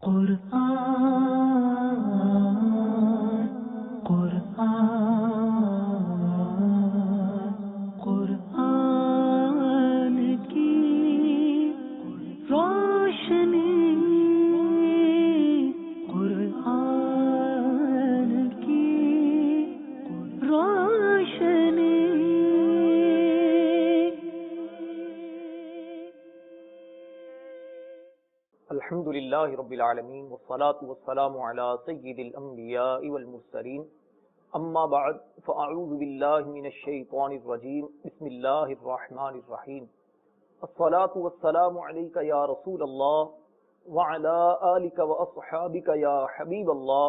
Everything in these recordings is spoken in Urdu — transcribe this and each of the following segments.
قرآن قرآن قرآن کی روشنی، قرآن کی روشنی۔ الحمد للہ رب العالمین والصلاة والسلام علی سید الانبیاء والمرسلین، اما بعد فاعوذ باللہ من الشیطان الرجیم، بسم اللہ الرحمن الرحیم۔ الصلاة والسلام علیک یا رسول اللہ وعلی آلک واصحابک یا حبیب اللہ۔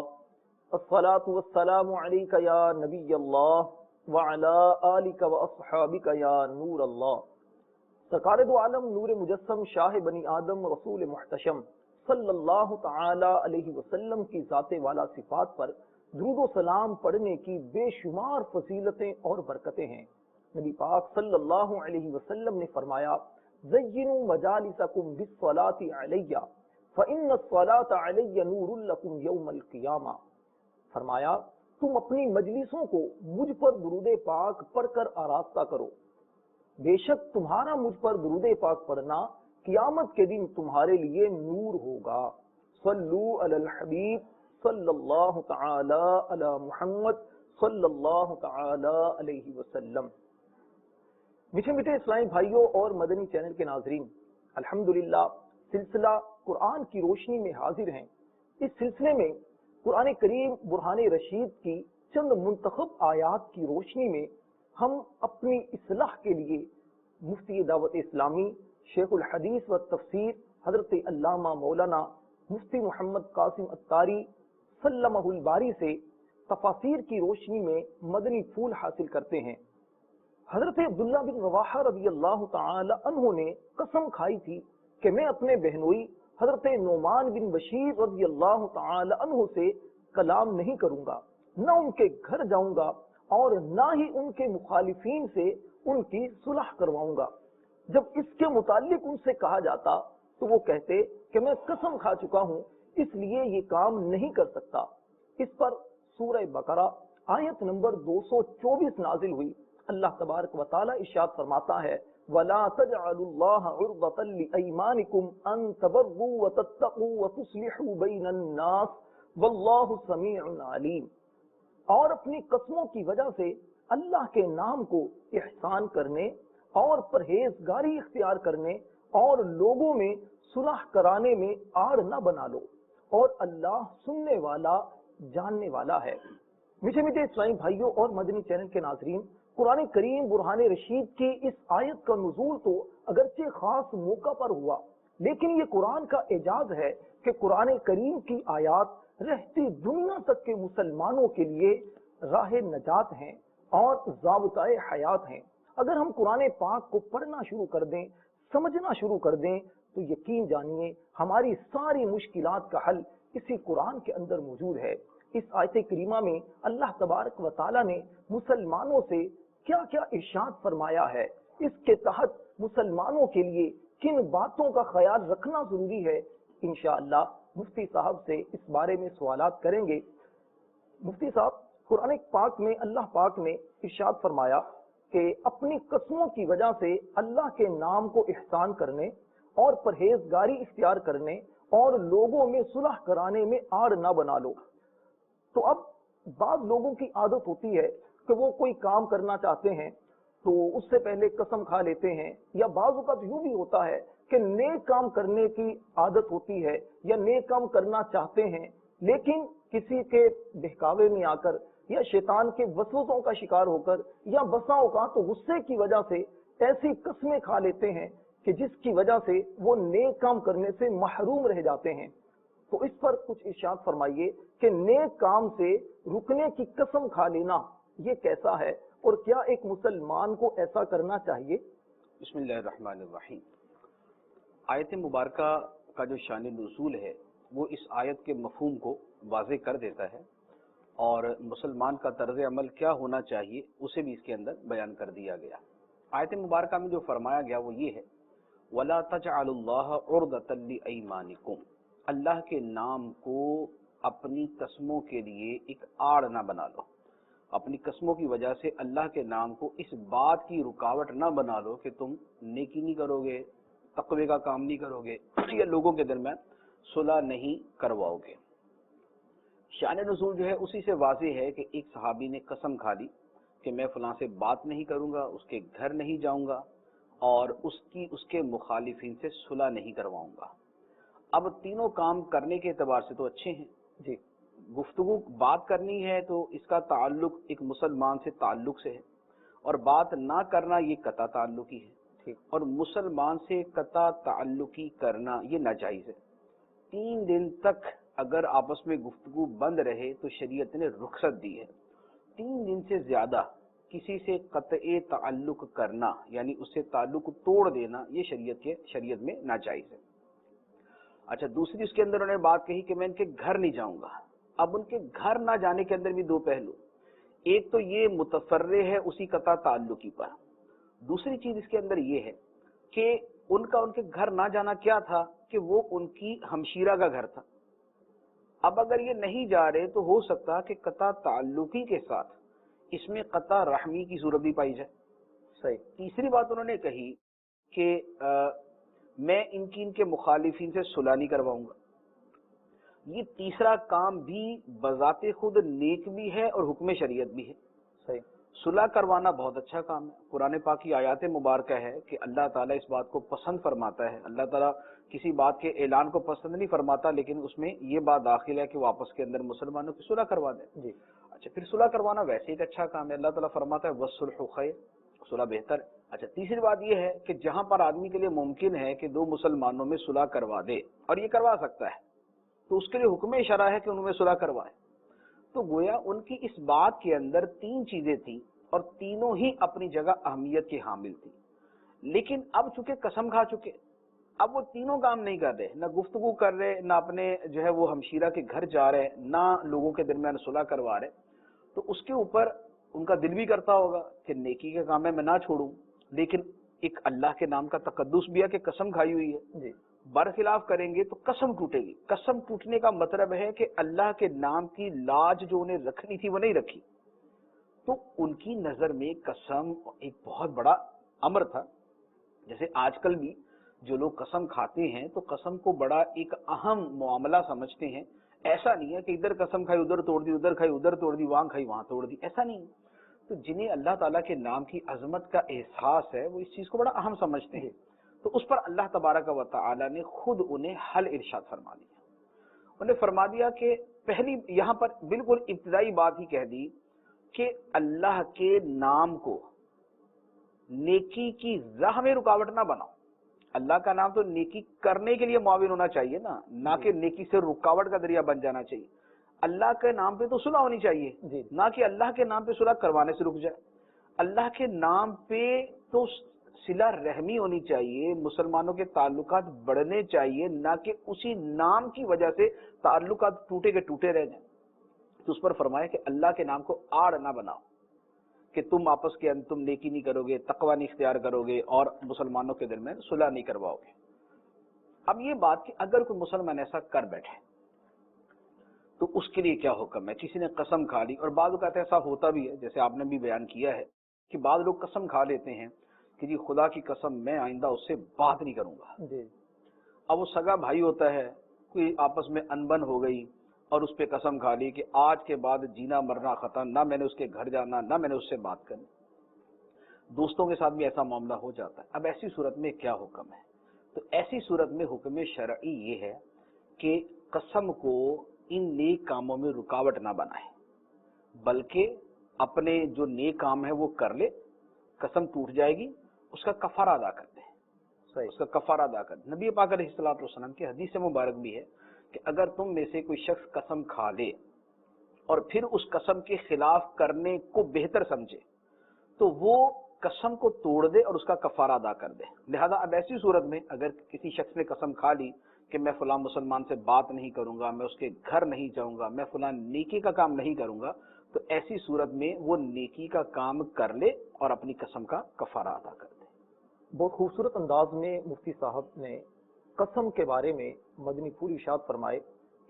الصلاة والسلام علیک یا نبی اللہ وعلی آلک واصحابک یا نور اللہ۔ سرکار دو عالم نور مجسم شاہ بنی آدم رسول محتشم صلی اللہ تعالی علیہ وسلم کی ذات والا صفات پر درود و سلام پڑھنے کی بے شمار فضیلتیں اور برکتیں ہیں۔ نبی پاک صلی اللہ علیہ وسلم نے فرمایا، زینوا مجالسکم بالصلاۃ علی فإن الصلاۃ علی نور لکم یوم القیامہ۔ فرمایا، تم اپنی مجلسوں کو مجھ پر درود پاک پڑھ کر آراستہ کرو، بے شک تمہارا مجھ پر درود پاک پڑھنا قیامت کے دن تمہارے لیے نور ہوگا۔ صلو علی الحبیب صلی اللہ تعالی علی محمد صلی اللہ تعالی علیہ وسلم۔ میٹھے میٹھے اسلامی بھائیوں اور مدنی چینل کے ناظرین، الحمدللہ سلسلہ قرآن کی روشنی میں حاضر ہیں۔ اس سلسلے میں قرآن کریم برہان رشید کی چند منتخب آیات کی روشنی میں ہم اپنی اصلاح کے لیے مفتی دعوت اسلامی شیخ الحدیث و تفسیر حضرت علامہ مولانا مفتی محمد قاسم عطاری سلمہ الباری سے تفاسیر کی روشنی میں مدنی پھول حاصل کرتے ہیں۔ حضرت عبداللہ بن رواحہ رضی اللہ تعالی عنہ نے قسم کھائی تھی کہ میں اپنے بہنوئی حضرت نعمان بن بشیر رضی اللہ تعالی عنہ سے کلام نہیں کروں گا، نہ ان کے گھر جاؤں گا اور نہ ہی ان کے مخالفین سے ان کی صلح کرواؤں گا۔ جب اس کے متعلق ان سے کہا جاتا تو وہ کہتے کہ میں قسم کھا چکا ہوں، اس لیے یہ کام نہیں کر سکتا۔ اس پر سورہ بقرہ آیت نمبر 224 نازل ہوئی۔ اللہ تبارک و تعالی ارشاد فرماتا ہے، وَلَا تَجْعَلُوا اللَّهَ عُرْضَةً لِأَيْمَانِكُمْ أَن تَبَرُّوا وَتَتَّقُوا وَتُصْلِحُوا بَيْنَ النَّاسِ وَاللَّهُ سَمِيعٌ عَلِيمٌ۔ اور اپنی قسموں کی وجہ سے اللہ کے نام کو احسان کرنے اور پرہیزگاری اختیار کرنے اور لوگوں میں صلح کرانے میں آڑ نہ بنا لو، اور اللہ سننے والا جاننے والا ہے۔ میٹھے میٹھے اسلامی بھائیوں اور مدنی چینل کے ناظرین، قرآن کریم برہان رشید کی اس آیت کا نزول تو اگرچہ خاص موقع پر ہوا، لیکن یہ قرآن کا اعجاز ہے کہ قرآن کریم کی آیات رہتی دنیا تک کے مسلمانوں کے لیے راہ نجات ہیں اور ضابطۂ حیات ہیں۔ اگر ہم قرآن پاک کو پڑھنا شروع کر دیں، سمجھنا شروع کر دیں، تو یقین جانیے ہماری ساری مشکلات کا حل اسی قرآن کے اندر موجود ہے۔ اس آیت کریمہ میں اللہ تبارک و تعالیٰ نے مسلمانوں سے کیا کیا ارشاد فرمایا ہے، اس کے تحت مسلمانوں کے لیے کن باتوں کا خیال رکھنا ضروری ہے، انشاءاللہ مفتی صاحب سے اس بارے میں سوالات کریں گے۔ مفتی صاحب، قرآن پاک میں اللہ پاک نے ارشاد فرمایا کہ اپنی قسموں کی وجہ سے اللہ کے نام کو احسان کرنے اور پرہیزگاری اختیار کرنے اور لوگوں میں صلح کرانے میں آڑ نہ بنا لو۔ تو اب بعض لوگوں کی عادت ہوتی ہے کہ وہ کوئی کام کرنا چاہتے ہیں تو اس سے پہلے قسم کھا لیتے ہیں، یا بعض اوقات یوں بھی ہوتا ہے کہ نیک کام کرنے کی عادت ہوتی ہے یا نیک کام کرنا چاہتے ہیں، لیکن کسی کے بہکاوے میں آ کر یا شیطان کے وسوسوں کا شکار ہو کر یا بسا اوقات تو غصے کی وجہ سے ایسی قسمیں کھا لیتے ہیں کہ جس کی وجہ سے وہ نیک کام کرنے سے محروم رہ جاتے ہیں۔ تو اس پر کچھ ارشاد فرمائیے کہ نیک کام سے رکنے کی قسم کھا لینا یہ کیسا ہے، اور کیا ایک مسلمان کو ایسا کرنا چاہیے؟ بسم اللہ الرحمن الرحیم۔ آیت مبارکہ کا جو شان نزول ہے وہ اس آیت کے مفہوم کو واضح کر دیتا ہے، اور مسلمان کا طرز عمل کیا ہونا چاہیے اسے بھی اس کے اندر بیان کر دیا گیا۔ آیت مبارکہ میں جو فرمایا گیا وہ یہ ہے، وَلَا تَجْعَلُوا اللَّهَ عُرْضَةً لِأَيْمَانِكُمْ۔ اللہ کے نام کو اپنی قسموں کے لیے ایک آڑ نہ بنا لو، اپنی قسموں کی وجہ سے اللہ کے نام کو اس بات کی رکاوٹ نہ بنا لو کہ تم نیکی نہیں کرو گے، تقوی کا کام نہیں کرو گے، یا لوگوں کے درمیان صلح نہیں کرواؤ گے۔ شان نزول جو ہے اسی سے واضح ہے کہ ایک صحابی نے قسم کھا لی کہ میں فلاں سے بات نہیں کروں گا، اس کے گھر نہیں جاؤں گا اور اس کے مخالفین سے صلح نہیں کرواؤں گا۔ اب تینوں کام کرنے کے اعتبار سے تو اچھے ہیں جی گفتگو بات کرنی ہے تو اس کا تعلق ایک مسلمان سے تعلق سے ہے، اور بات نہ کرنا یہ قطع تعلقی ہے، ٹھیک، اور مسلمان سے قطع تعلقی کرنا یہ ناجائز ہے۔ 3 دن تک اگر آپس میں گفتگو بند رہے تو شریعت نے رخصت دی ہے۔ 3 دن سے زیادہ کسی سے قطع تعلق کرنا یعنی اس سے تعلق توڑ دینا یہ شریعت میں ناجائز ہے۔ اچھا، دوسری اس کے اندر انہوں نے بات کہی کہ میں ان کے گھر نہیں جاؤں گا۔ اب ان کے گھر نہ جانے کے اندر بھی 2 پہلو، ایک تو یہ متفرع ہے اسی قطع تعلقی پر، دوسری چیز اس کے اندر یہ ہے کہ ان کے گھر نہ جانا کیا تھا کہ وہ ان کی ہمشیرہ کا گھر تھا۔ اب اگر یہ نہیں جا رہے تو ہو سکتا کہ قطع تعلقی کے ساتھ اس میں قطع رحمی کی صورت بھی پائی جائے۔ صحیح۔ تیسری بات انہوں نے کہی کہ میں ان کے مخالفین سے صلح نہیں کرواؤں گا۔ یہ تیسرا کام بھی بذات خود نیک بھی ہے اور حکم شریعت بھی ہے۔ صحیح۔ صلح کروانا بہت اچھا کام ہے۔ قرآن پاک کی آیات مبارکہ ہے کہ اللہ تعالیٰ اس بات کو پسند فرماتا ہے۔ اللہ تعالیٰ کسی بات کے اعلان کو پسند نہیں فرماتا، لیکن اس میں یہ بات داخل ہے کہ وہ آپس کے اندر مسلمانوں کی صلح کروا دیں۔ جی اچھا، پھر صلح کروانا ویسے ایک اچھا کام ہے۔ اللہ تعالیٰ فرماتا ہے وَالصُّلْحُ خَيْرٌ، صلح بہتر ہے۔ اچھا، تیسری بات یہ ہے کہ جہاں پر آدمی کے لیے ممکن ہے کہ 2 مسلمانوں میں صلح کروا دے، اور یہ کروا سکتا ہے، تو اس کے لیے حکم شرع ہے کہ انہوں میں صلح کروائے۔ تو گویا ان کی اس بات کے اندر 3 چیزیں تھیں اور تینوں ہی اپنی جگہ اہمیت کے حامل تھی، لیکن اب چونکہ قسم کھا چکے، اب وہ تینوں کام نہیں کر رہے، نہ گفتگو کر رہے، نہ اپنے جو ہے وہ ہمشیرہ کے گھر جا رہے، نہ لوگوں کے درمیان صلح کروا رہے، تو اس کے اوپر ان کا دل بھی کرتا ہوگا کہ نیکی کا کام ہے میں نہ چھوڑوں، لیکن ایک اللہ کے نام کا تقدس بھی ہے کہ قسم کھائی ہوئی ہے، جی برخلاف کریں گے تو قسم ٹوٹے گی۔ قسم ٹوٹنے کا مطلب ہے کہ اللہ کے نام کی لاج جو انہیں رکھنی تھی وہ نہیں رکھی، تو ان کی نظر میں قسم ایک بہت بڑا امر تھا۔ جیسے آج کل بھی جو لوگ قسم کھاتے ہیں تو قسم کو بڑا ایک اہم معاملہ سمجھتے ہیں۔ ایسا نہیں ہے کہ ادھر قسم کھائی ادھر توڑ دی، ادھر کھائی ادھر توڑ دی، وہاں کھائی وہاں توڑ دی، ایسا نہیں ہے۔ تو جنہیں اللہ تعالیٰ کے نام کی عظمت کا احساس ہے وہ اس چیز کو بڑا اہم سمجھتے ہیں، تو اس پر اللہ تبارک و تعالیٰ نے خود انہیں حل ارشاد فرما دیا۔ انہیں فرما دیا کہ پہلی یہاں پر بالکل ابتدائی بات ہی کہہ دی کہ اللہ کے نام کو نیکی کی راہ میں رکاوٹ نہ بناؤ۔ اللہ کا نام تو نیکی کرنے کے لیے معاون ہونا چاہیے نا، نہ کہ نیکی سے رکاوٹ کا ذریعہ بن جانا چاہیے۔ اللہ کے نام پہ تو صلح ہونی چاہیے، جی نہ کہ اللہ کے نام پہ صلح کروانے سے رک جائے۔ اللہ کے نام پہ تو صلہ رحمی ہونی چاہیے، مسلمانوں کے تعلقات بڑھنے چاہیے، نہ کہ اسی نام کی وجہ سے تعلقات ٹوٹے کے ٹوٹے رہ جائیں۔ تو اس پر فرمایا کہ اللہ کے نام کو آڑ نہ بناؤ کہ تم آپس کے اندر تم نیکی نہیں کرو گے، تقوی نہیں اختیار کرو گے اور مسلمانوں کے درمیان صلح نہیں کرواؤ گے۔ اب یہ بات کہ اگر کوئی مسلمان ایسا کر بیٹھے تو اس کے لیے کیا حکم ہے؟ کسی نے قسم کھا لی، اور بعض اوقات ایسا ہوتا بھی ہے جیسے آپ نے بھی بیان کیا ہے کہ بعض لوگ قسم کھا لیتے ہیں کہ جی خدا کی قسم میں آئندہ اس سے بات نہیں کروں گا۔ جی اب وہ سگا بھائی ہوتا ہے، کوئی آپس میں انبن ہو گئی اور اس پہ قسم کھا لی کہ آج کے بعد جینا مرنا ختم، نہ میں نے اس کے گھر جانا، نہ میں نے اس سے بات کرنی۔ دوستوں کے ساتھ بھی ایسا معاملہ ہو جاتا ہے۔ اب ایسی صورت میں کیا حکم ہے؟ تو ایسی صورت میں حکم شرعی یہ ہے کہ قسم کو ان نیک کاموں میں رکاوٹ نہ بنائے، بلکہ اپنے جو نیک کام ہے وہ کر لے، قسم ٹوٹ جائے گی اس کا کفارہ ادا کر دے، اس کا کفارہ ادا کر دے۔ نبی پاک علیہ الصلوۃ والسلام کی حدیث مبارک بھی ہے کہ اگر تم میں سے کوئی شخص قسم کھا لے اور پھر اس قسم کے خلاف کرنے کو بہتر سمجھے تو وہ قسم کو توڑ دے اور اس کا کفارہ ادا کر دے۔ لہذا اب ایسی صورت میں اگر کسی شخص نے قسم کھا لی کہ میں فلاں مسلمان سے بات نہیں کروں گا، میں اس کے گھر نہیں جاؤں گا، میں فلاں نیکی کا کام نہیں کروں گا، تو ایسی صورت میں وہ نیکی کا کام کر لے اور اپنی قسم کا کفارہ ادا کر دے۔ بہت خوبصورت انداز میں مفتی صاحب نے قسم کے بارے میں مدنی پھول ارشاد فرمائے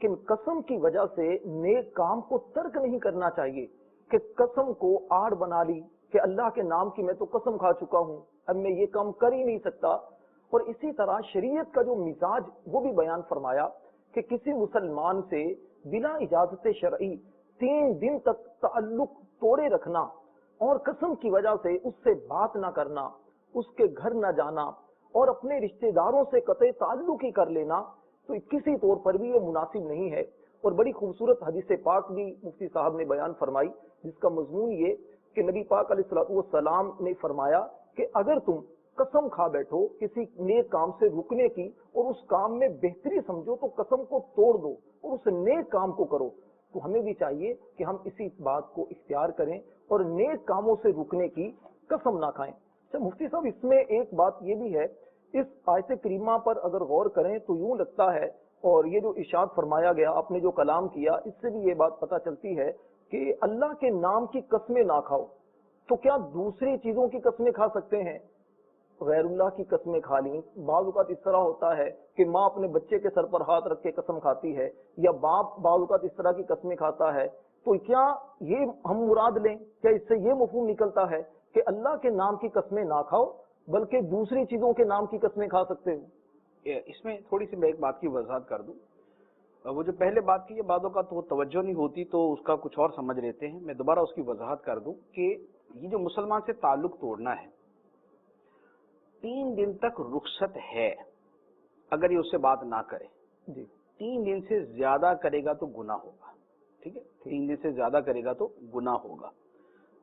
کہ قسم کی وجہ سے نیک کام کو ترک نہیں کرنا چاہیے، کہ قسم کو آڑ بنا لی کہ اللہ کے نام کی میں تو قسم کھا چکا ہوں، اب میں یہ کام کر ہی نہیں سکتا۔ اور اسی طرح شریعت کا جو مزاج وہ بھی بیان فرمایا کہ کسی مسلمان سے بلا اجازت شرعی 3 دن تک تعلق توڑے رکھنا اور قسم کی وجہ سے اس سے بات نہ کرنا، اس کے گھر نہ جانا اور اپنے رشتہ داروں سے قطع تعلق ہی کر لینا، تو کسی طور پر بھی یہ مناسب نہیں ہے۔ اور بڑی خوبصورت حدیث پاک بھی مفتی صاحب نے بیان فرمائی، جس کا مضمون یہ کہ نبی پاک علیہ الصلوۃ والسلام نے فرمایا کہ اگر تم قسم کھا بیٹھو کسی نیک کام سے رکنے کی اور اس کام میں بہتری سمجھو تو قسم کو توڑ دو اور اس نیک کام کو کرو۔ تو ہمیں بھی چاہیے کہ ہم اسی بات کو اختیار کریں اور نیک کاموں سے رکنے کی قسم نہ کھائیں۔ اچھا مفتی صاحب، اس میں ایک بات یہ بھی ہے، اس آیت کریمہ پر اگر غور کریں تو یوں لگتا ہے، اور یہ جو ارشاد فرمایا گیا، آپ نے جو کلام کیا، اس سے بھی یہ بات پتہ چلتی ہے کہ اللہ کے نام کی قسمیں نہ کھاؤ، تو کیا دوسری چیزوں کی قسمیں کھا سکتے ہیں؟ غیر اللہ کی قسمیں کھا لیں۔ بعض اوقات اس طرح ہوتا ہے کہ ماں اپنے بچے کے سر پر ہاتھ رکھ کے قسم کھاتی ہے، یا باپ بعض اوقات اس طرح کی قسمیں کھاتا ہے، تو کیا یہ ہم مراد لیں؟ کیا اس سے یہ مفہوم نکلتا ہے کہ اللہ کے نام کی قسمیں نہ کھاؤ بلکہ دوسری چیزوں کے نام کی قسمیں کھا سکتے ہو؟ اس میں تھوڑی سی میں ایک بات کی وضاحت کر دوں۔ وہ جو پہلے بات کی ہے، بعضوں کا تو توجہ نہیں ہوتی تو اس کا کچھ اور سمجھ لیتے ہیں، میں دوبارہ اس کی وضاحت کر دوں کہ یہ جو مسلمان سے تعلق توڑنا ہے، 3 دن تک رخصت ہے اگر یہ اس سے بات نہ کرے۔ جی 3 دن سے زیادہ کرے گا تو گناہ ہوگا، ٹھیک ہے، 3 دن سے زیادہ کرے گا تو گناہ ہوگا۔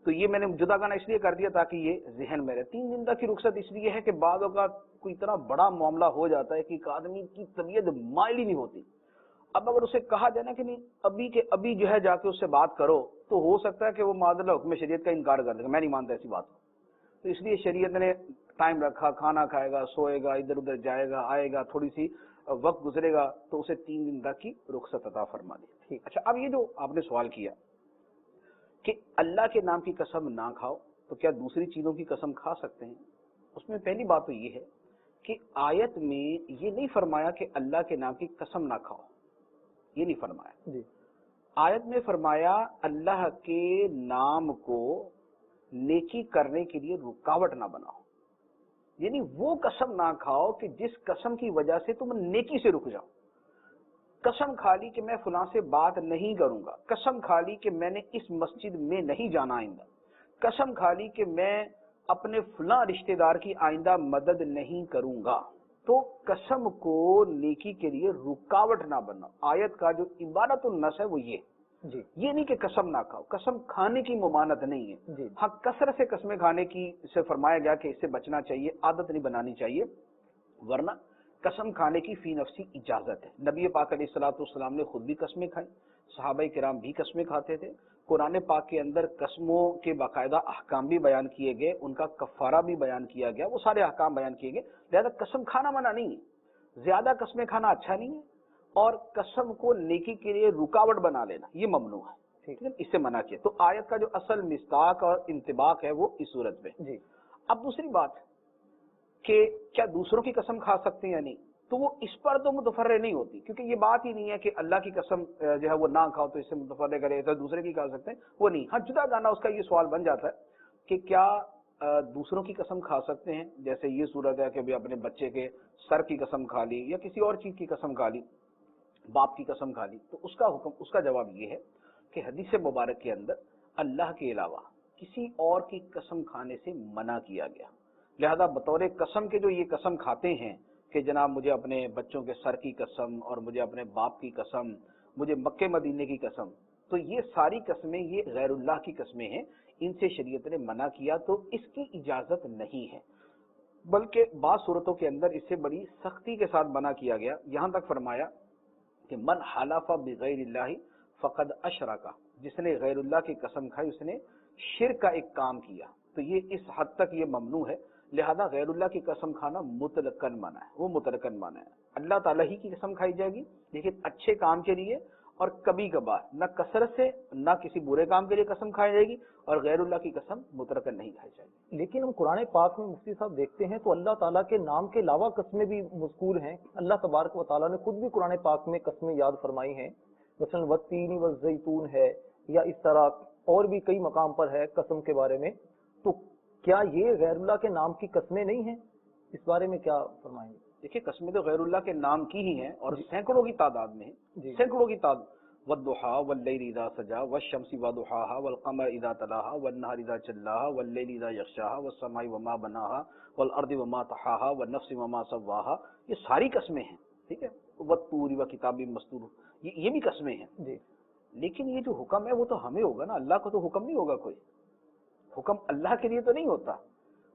تو یہ میں نے جدا گانا اس لیے کر دیا تاکہ یہ ذہن میں رہے۔ 3 دن تک کی رخصت اس لیے ہے کہ بعض اوقات کوئی اتنا بڑا معاملہ ہو جاتا ہے کہ ایک آدمی کی طبیعت مائل ہی نہیں ہوتی، اب اگر اسے کہا جائے نا کہ نہیں ابھی کے ابھی جو ہے جا کے اس سے بات کرو، تو ہو سکتا ہے کہ وہ معذ حکم شریعت کا انکار کر دے گا، میں نہیں مانتا ایسی بات کو۔ تو اس لیے شریعت نے ٹائم رکھا، کھانا کھائے گا، سوئے گا، ادھر ادھر جائے گا، آئے گا، تھوڑی سی وقت گزرے گا تو اسے 3 دن تک کی رخصت عطا فرما دی۔ اچھا، اب یہ جو آپ نے سوال کیا کہ اللہ کے نام کی قسم نہ کھاؤ تو کیا دوسری چیزوں کی قسم کھا سکتے ہیں؟ اس میں پہلی بات تو یہ ہے کہ آیت میں یہ نہیں فرمایا کہ اللہ کے نام کی قسم نہ کھاؤ، یہ نہیں فرمایا۔ جی آیت میں فرمایا اللہ کے نام کو نیکی کرنے کے لیے رکاوٹ نہ بناؤ، یعنی وہ قسم نہ کھاؤ کہ جس قسم کی وجہ سے تم نیکی سے رک جاؤ۔ قسم کھا لی کہ میں فلاں سے بات نہیں کروں گا، قسم کھا لی کہ میں نے اس مسجد میں نہیں جانا آئندہ، قسم کھا لی کہ میں اپنے فلاں رشتہ دار کی آئندہ مدد نہیں کروں گا، تو قسم کو نیکی کے لیے رکاوٹ نہ بننا۔ آیت کا جو عبارت النص ہے وہ جی یہ نہیں کہ قسم نہ کھاؤ، قسم کھانے کی ممانعت نہیں ہے، جی ہاں کثرت سے قسمیں کھانے کی سے فرمایا گیا کہ اس سے بچنا چاہیے، عادت نہیں بنانی چاہیے، ورنہ قسم کھانے کی فی نفسی اجازت ہے۔ نبی پاک علیہ الصلوۃ والسلام نے خود بھی قسمیں کھائیں، صحابہ کرام بھی قسمیں کھاتے تھے، قرآن پاک کے اندر قسموں کے باقاعدہ احکام بھی بیان کیے گئے، ان کا کفارہ بھی بیان کیا گیا، وہ سارے احکام بیان کیے گئے، لہذا قسم کھانا منع نہیں ہے، زیادہ قسمیں کھانا اچھا نہیں ہے، اور قسم کو نیکی کے لیے رکاوٹ بنا لینا یہ ممنوع ہے، ٹھیک ہے، اس سے منع کیا۔ تو آیت کا جو اصل مصداق اور انطباق ہے وہ اس صورت میں۔ جی اب دوسری بات کہ کیا دوسروں کی قسم کھا سکتے ہیں یا نہیں، تو وہ اس پر تو متفرع نہیں ہوتی، کیونکہ یہ بات ہی نہیں ہے کہ اللہ کی قسم جو ہے وہ نہ کھاؤ تو اس سے متفرع کرے تو دوسرے کی کھا سکتے ہیں، وہ نہیں۔ ہاں جدا گانا اس کا یہ سوال بن جاتا ہے کہ کیا دوسروں کی قسم کھا سکتے ہیں، جیسے یہ صورت ہے کہ بھی اپنے بچے کے سر کی قسم کھا لی یا کسی اور چیز کی قسم کھا لی، باپ کی قسم کھا لی، تو اس کا حکم، اس کا جواب یہ ہے کہ حدیث مبارک کے اندر اللہ کے علاوہ کسی اور کی قسم کھانے سے منع کیا گیا، لہذا بطور قسم کے جو یہ قسم کھاتے ہیں کہ جناب مجھے اپنے بچوں کے سر کی قسم اور مجھے اپنے باپ کی قسم، مجھے مکے مدینے کی قسم، تو یہ ساری قسمیں یہ غیر اللہ کی قسمیں ہیں، ان سے شریعت نے منع کیا، تو اس کی اجازت نہیں ہے، بلکہ بعض صورتوں کے اندر اس سے بڑی سختی کے ساتھ منع کیا گیا، یہاں تک فرمایا کہ من حلف بغیر اللہ فقد اشرک، جس نے غیر اللہ کی قسم کھائی اس نے شرک کا ایک کام کیا، تو یہ اس حد تک یہ ممنوع ہے، لہذا غیر اللہ کی قسم کھانا مطلقاً منع ہے، وہ مطلقاً منع ہے، اللہ تعالیٰ ہی کی قسم کھائی جائے گی لیکن اچھے کام کے لیے اور کبھی کبھار، نہ کثرت سے، نہ کسی برے کام کے لیے قسم کھائی جائے گی، اور غیر اللہ کی قسم مطلقاً نہیں کھائی جائے گی۔ لیکن ہم قرآن پاک میں مفتی صاحب دیکھتے ہیں تو اللہ تعالیٰ کے نام کے علاوہ قسمیں بھی مذکور ہیں۔ اللہ تبارک و تعالیٰ نے خود بھی قرآن پاک میں قسمیں یاد فرمائی ہیں، مثلا والتین والزیتون ہے، یا اس طرح اور بھی کئی مقام پر ہے قسم کے بارے میں۔ تو کیا یہ غیر اللہ کے نام کی قسمیں نہیں ہیں؟ اس بارے میں کیا فرمائیں گے؟ دیکھیے قسمیں تو غیر اللہ کے نام کی ہی ہیں، اور سینکڑوں کی تعداد میں ہیں، جی۔ سینکڑوں کی تعداد۔ والضحیٰ واللیل اذا سجا والشمس وضحاها والقمر اذا تلاها والنہار اذا جلاها واللیل اذا یغشاها والسماء وما بناها والارض وما طحاها والنفس وما سواها، یہ ساری قسمیں ہیں، ٹھیک ہے، والطور وکتاب مسطور، یہ بھی قسمیں ہیں۔ جی۔ لیکن یہ جو حکم ہے وہ تو ہمیں ہوگا نا، اللہ کو تو حکم نہیں ہوگا کوئی، حکم اللہ کے لیے تو نہیں ہوتا،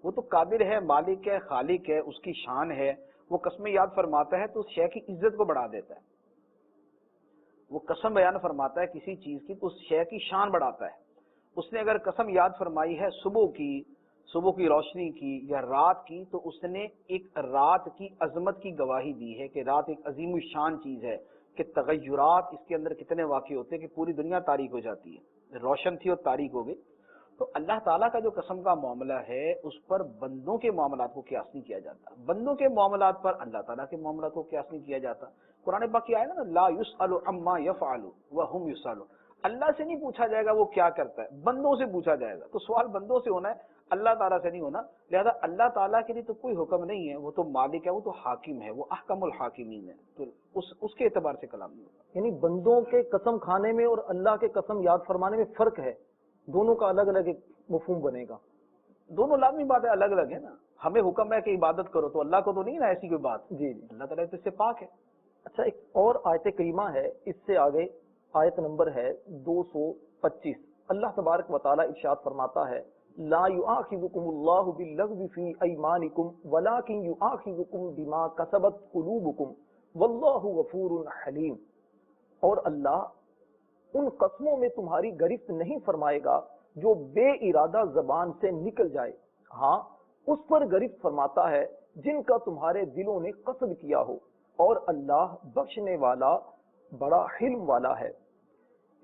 وہ تو قادر ہے، مالک ہے، خالق ہے، اس کی شان ہے، وہ قسمیں یاد فرماتا ہے تو اس شے کی عزت کو بڑھا دیتا ہے، وہ قسم بیان فرماتا ہے کسی چیز کی تو اس شے کی شان بڑھاتا ہے۔ اس نے اگر قسم یاد فرمائی ہے صبح کی روشنی کی یا رات کی، تو اس نے ایک رات کی عظمت کی گواہی دی ہے کہ رات ایک عظیم الشان چیز ہے، کہ تغیرات اس کے اندر کتنے واقع ہوتے ہیں کہ پوری دنیا تاریک ہو جاتی ہے، روشن تھی اور تاریک ہو گئی۔ تو اللہ تعالیٰ کا جو قسم کا معاملہ ہے اس پر بندوں کے معاملات کو قیاس نہیں کیا جاتا، بندوں کے معاملات پر اللہ تعالیٰ کے معاملات کو قیاس نہیں کیا جاتا۔ قرآن پاک کی آئے نا، لا یسأل عما یفعل وہم یسألون، اللہ سے نہیں پوچھا جائے گا وہ کیا کرتا ہے، بندوں سے پوچھا جائے گا۔ تو سوال بندوں سے ہونا ہے، اللہ تعالیٰ سے نہیں ہونا، لہذا اللہ تعالیٰ کے لیے تو کوئی حکم نہیں ہے، وہ تو مالک ہے، وہ تو حاکم ہے، وہ احکم الحاکمین ہے، تو اس کے اعتبار سے کلام نہیں ہوتا۔ یعنی بندوں کے قسم کھانے میں اور اللہ کے قسم یاد فرمانے میں فرق ہے، دونوں کا الگ الگ ایک مفہوم بنے گا۔ دونوں لازمی بات ہے، الگ الگ ہے نا، ہمیں حکم ہے کہ عبادت کرو، تو اللہ کو تو نہیں نا ایسی کوئی بات، جی جی۔ اللہ تعالیٰ تو اس سے پاک ہے۔ اچھا، ایک اور آیت کریمہ ہے اس سے آگے، آیت نمبر ہے 225۔ اللہ تبارک و تعالیٰ ارشاد فرماتا ہے، لا یؤاخذکم اللہ باللغو فی ایمانکم ولکن یؤاخذکم بما کسبت قلوبکم واللہ غفور حلیم۔ اور اللہ ان قسموں میں تمہاری گرفت نہیں فرمائے گا جو بے ارادہ زبان سے نکل جائے، ہاں اس پر گرفت فرماتا ہے جن کا تمہارے دلوں نے قصد کیا ہو، اور اللہ بخشنے والا بڑا حلم والا ہے۔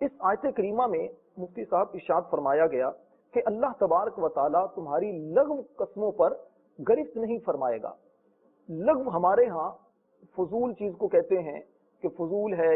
اس آیت کریمہ میں مفتی صاحب ارشاد فرمایا گیا کہ اللہ تبارک و تعالیٰ تمہاری لغو قسموں پر گرفت نہیں فرمائے گا۔ لغو ہمارے ہاں فضول چیز کو کہتے ہیں کہ فضول ہے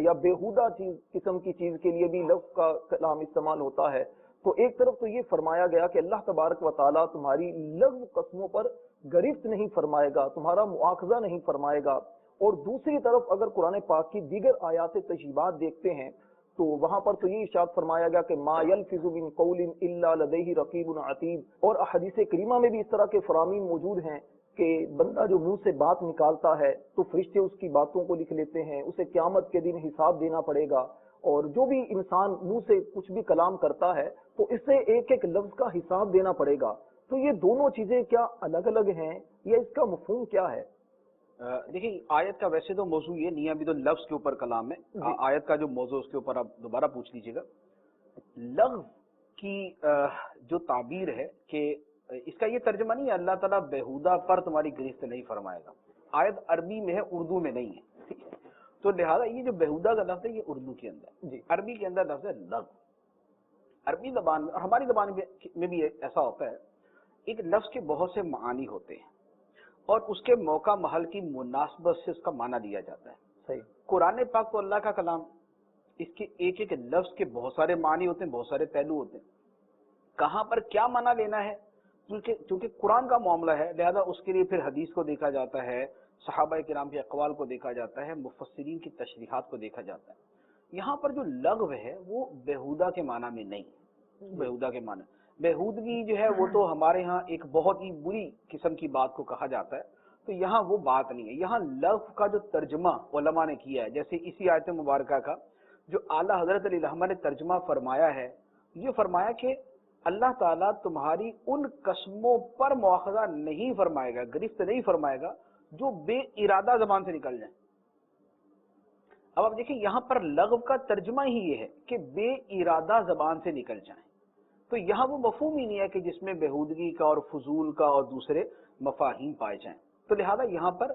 یا بیہودہ چیز قسم کی چیز کے لیے بھی لفظ کا کلام استعمال ہوتا ہے۔ تو ایک طرف تو یہ فرمایا گیا کہ اللہ تبارک و تعالیٰ تمہاری لغو قسموں پر گرفت نہیں فرمائے گا، تمہارا مؤاخذہ نہیں فرمائے گا، اور دوسری طرف اگر قرآن پاک کی دیگر آیات تشریحات دیکھتے ہیں تو وہاں پر تو یہ ارشاد فرمایا گیا کہ ما یلفظ من قول الا لدیہ رقیب عتید، اور احادیث کریمہ میں بھی اس طرح کے فرامین موجود ہیں کہ بندہ جو منہ سے بات نکالتا ہے تو فرشتے اس کی باتوں کو لکھ لیتے ہیں، اسے قیامت کے دن حساب دینا پڑے گا، اور جو بھی انسان منہ سے کچھ بھی کلام کرتا ہے تو اس سے ایک ایک لفظ کا حساب دینا پڑے گا۔ تو یہ دونوں چیزیں کیا الگ الگ ہیں یا اس کا مفہوم کیا ہے؟ دیکھیں آیت کا ویسے تو موضوع یہ نہیں ہے، ابھی تو لفظ کے اوپر کلام ہے، آیت کا جو موضوع اس کے اوپر آپ دوبارہ پوچھ لیجیے گا۔ لغو کی جو تعبیر ہے کہ اس کا یہ ترجمہ نہیں ہے اللہ تعالیٰ بیہودہ پر تمہاری گرفت نہیں فرمائے گا، آیت عربی میں ہے، اردو میں نہیں ہے، تو لہٰذا یہ جو بیہودہ کا لفظ ہے یہ اردو کے اندر، جی، عربی کے اندر لفظ ہے لغو۔ عربی زبان میں اور ہماری زبان میں بھی ایسا ہوتا ہے، ایک لفظ کے بہت سے معانی ہوتے ہیں اور اس کے موقع محل کی مناسبت سے اس کا معنی لیا جاتا ہے۔ صحیح۔ قرآن پاک تو اللہ کا کلام، اس کے ایک ایک لفظ کے بہت سارے معنی ہوتے ہیں، بہت سارے پہلو ہوتے ہیں، کہاں پر کیا معنی لینا ہے، چونکہ قرآن کا معاملہ ہے لہذا اس کے لیے پھر حدیث کو دیکھا جاتا ہے، صحابہ کرام کے اقوال کو دیکھا جاتا ہے، مفسرین کی تشریحات کو دیکھا جاتا ہے۔ یہاں پر جو لغو ہے وہ بیہودہ کے معنی میں نہیں، بیہودہ کے معنی، بیہودگی جو ہے وہ تو ہمارے ہاں ایک بہت ہی بری قسم کی بات کو کہا جاتا ہے، تو یہاں وہ بات نہیں ہے۔ یہاں لغو کا جو ترجمہ علماء نے کیا ہے، جیسے اسی آیت مبارکہ کا جو اعلیٰ حضرت علی الرحمہ نے ترجمہ فرمایا ہے، یہ فرمایا کہ اللہ تعالیٰ تمہاری ان قسموں پر مواخذہ نہیں فرمائے گا، گرفت نہیں فرمائے گا جو بے ارادہ زبان سے نکل جائیں۔ اب آپ دیکھیں یہاں پر لغو کا ترجمہ ہی یہ ہے کہ بے ارادہ زبان سے نکل جائیں، تو یہاں وہ مفہوم ہی نہیں ہے کہ جس میں بیہودگی کا اور فضول کا اور دوسرے مفاہیم پائے جائیں، تو لہذا یہاں پر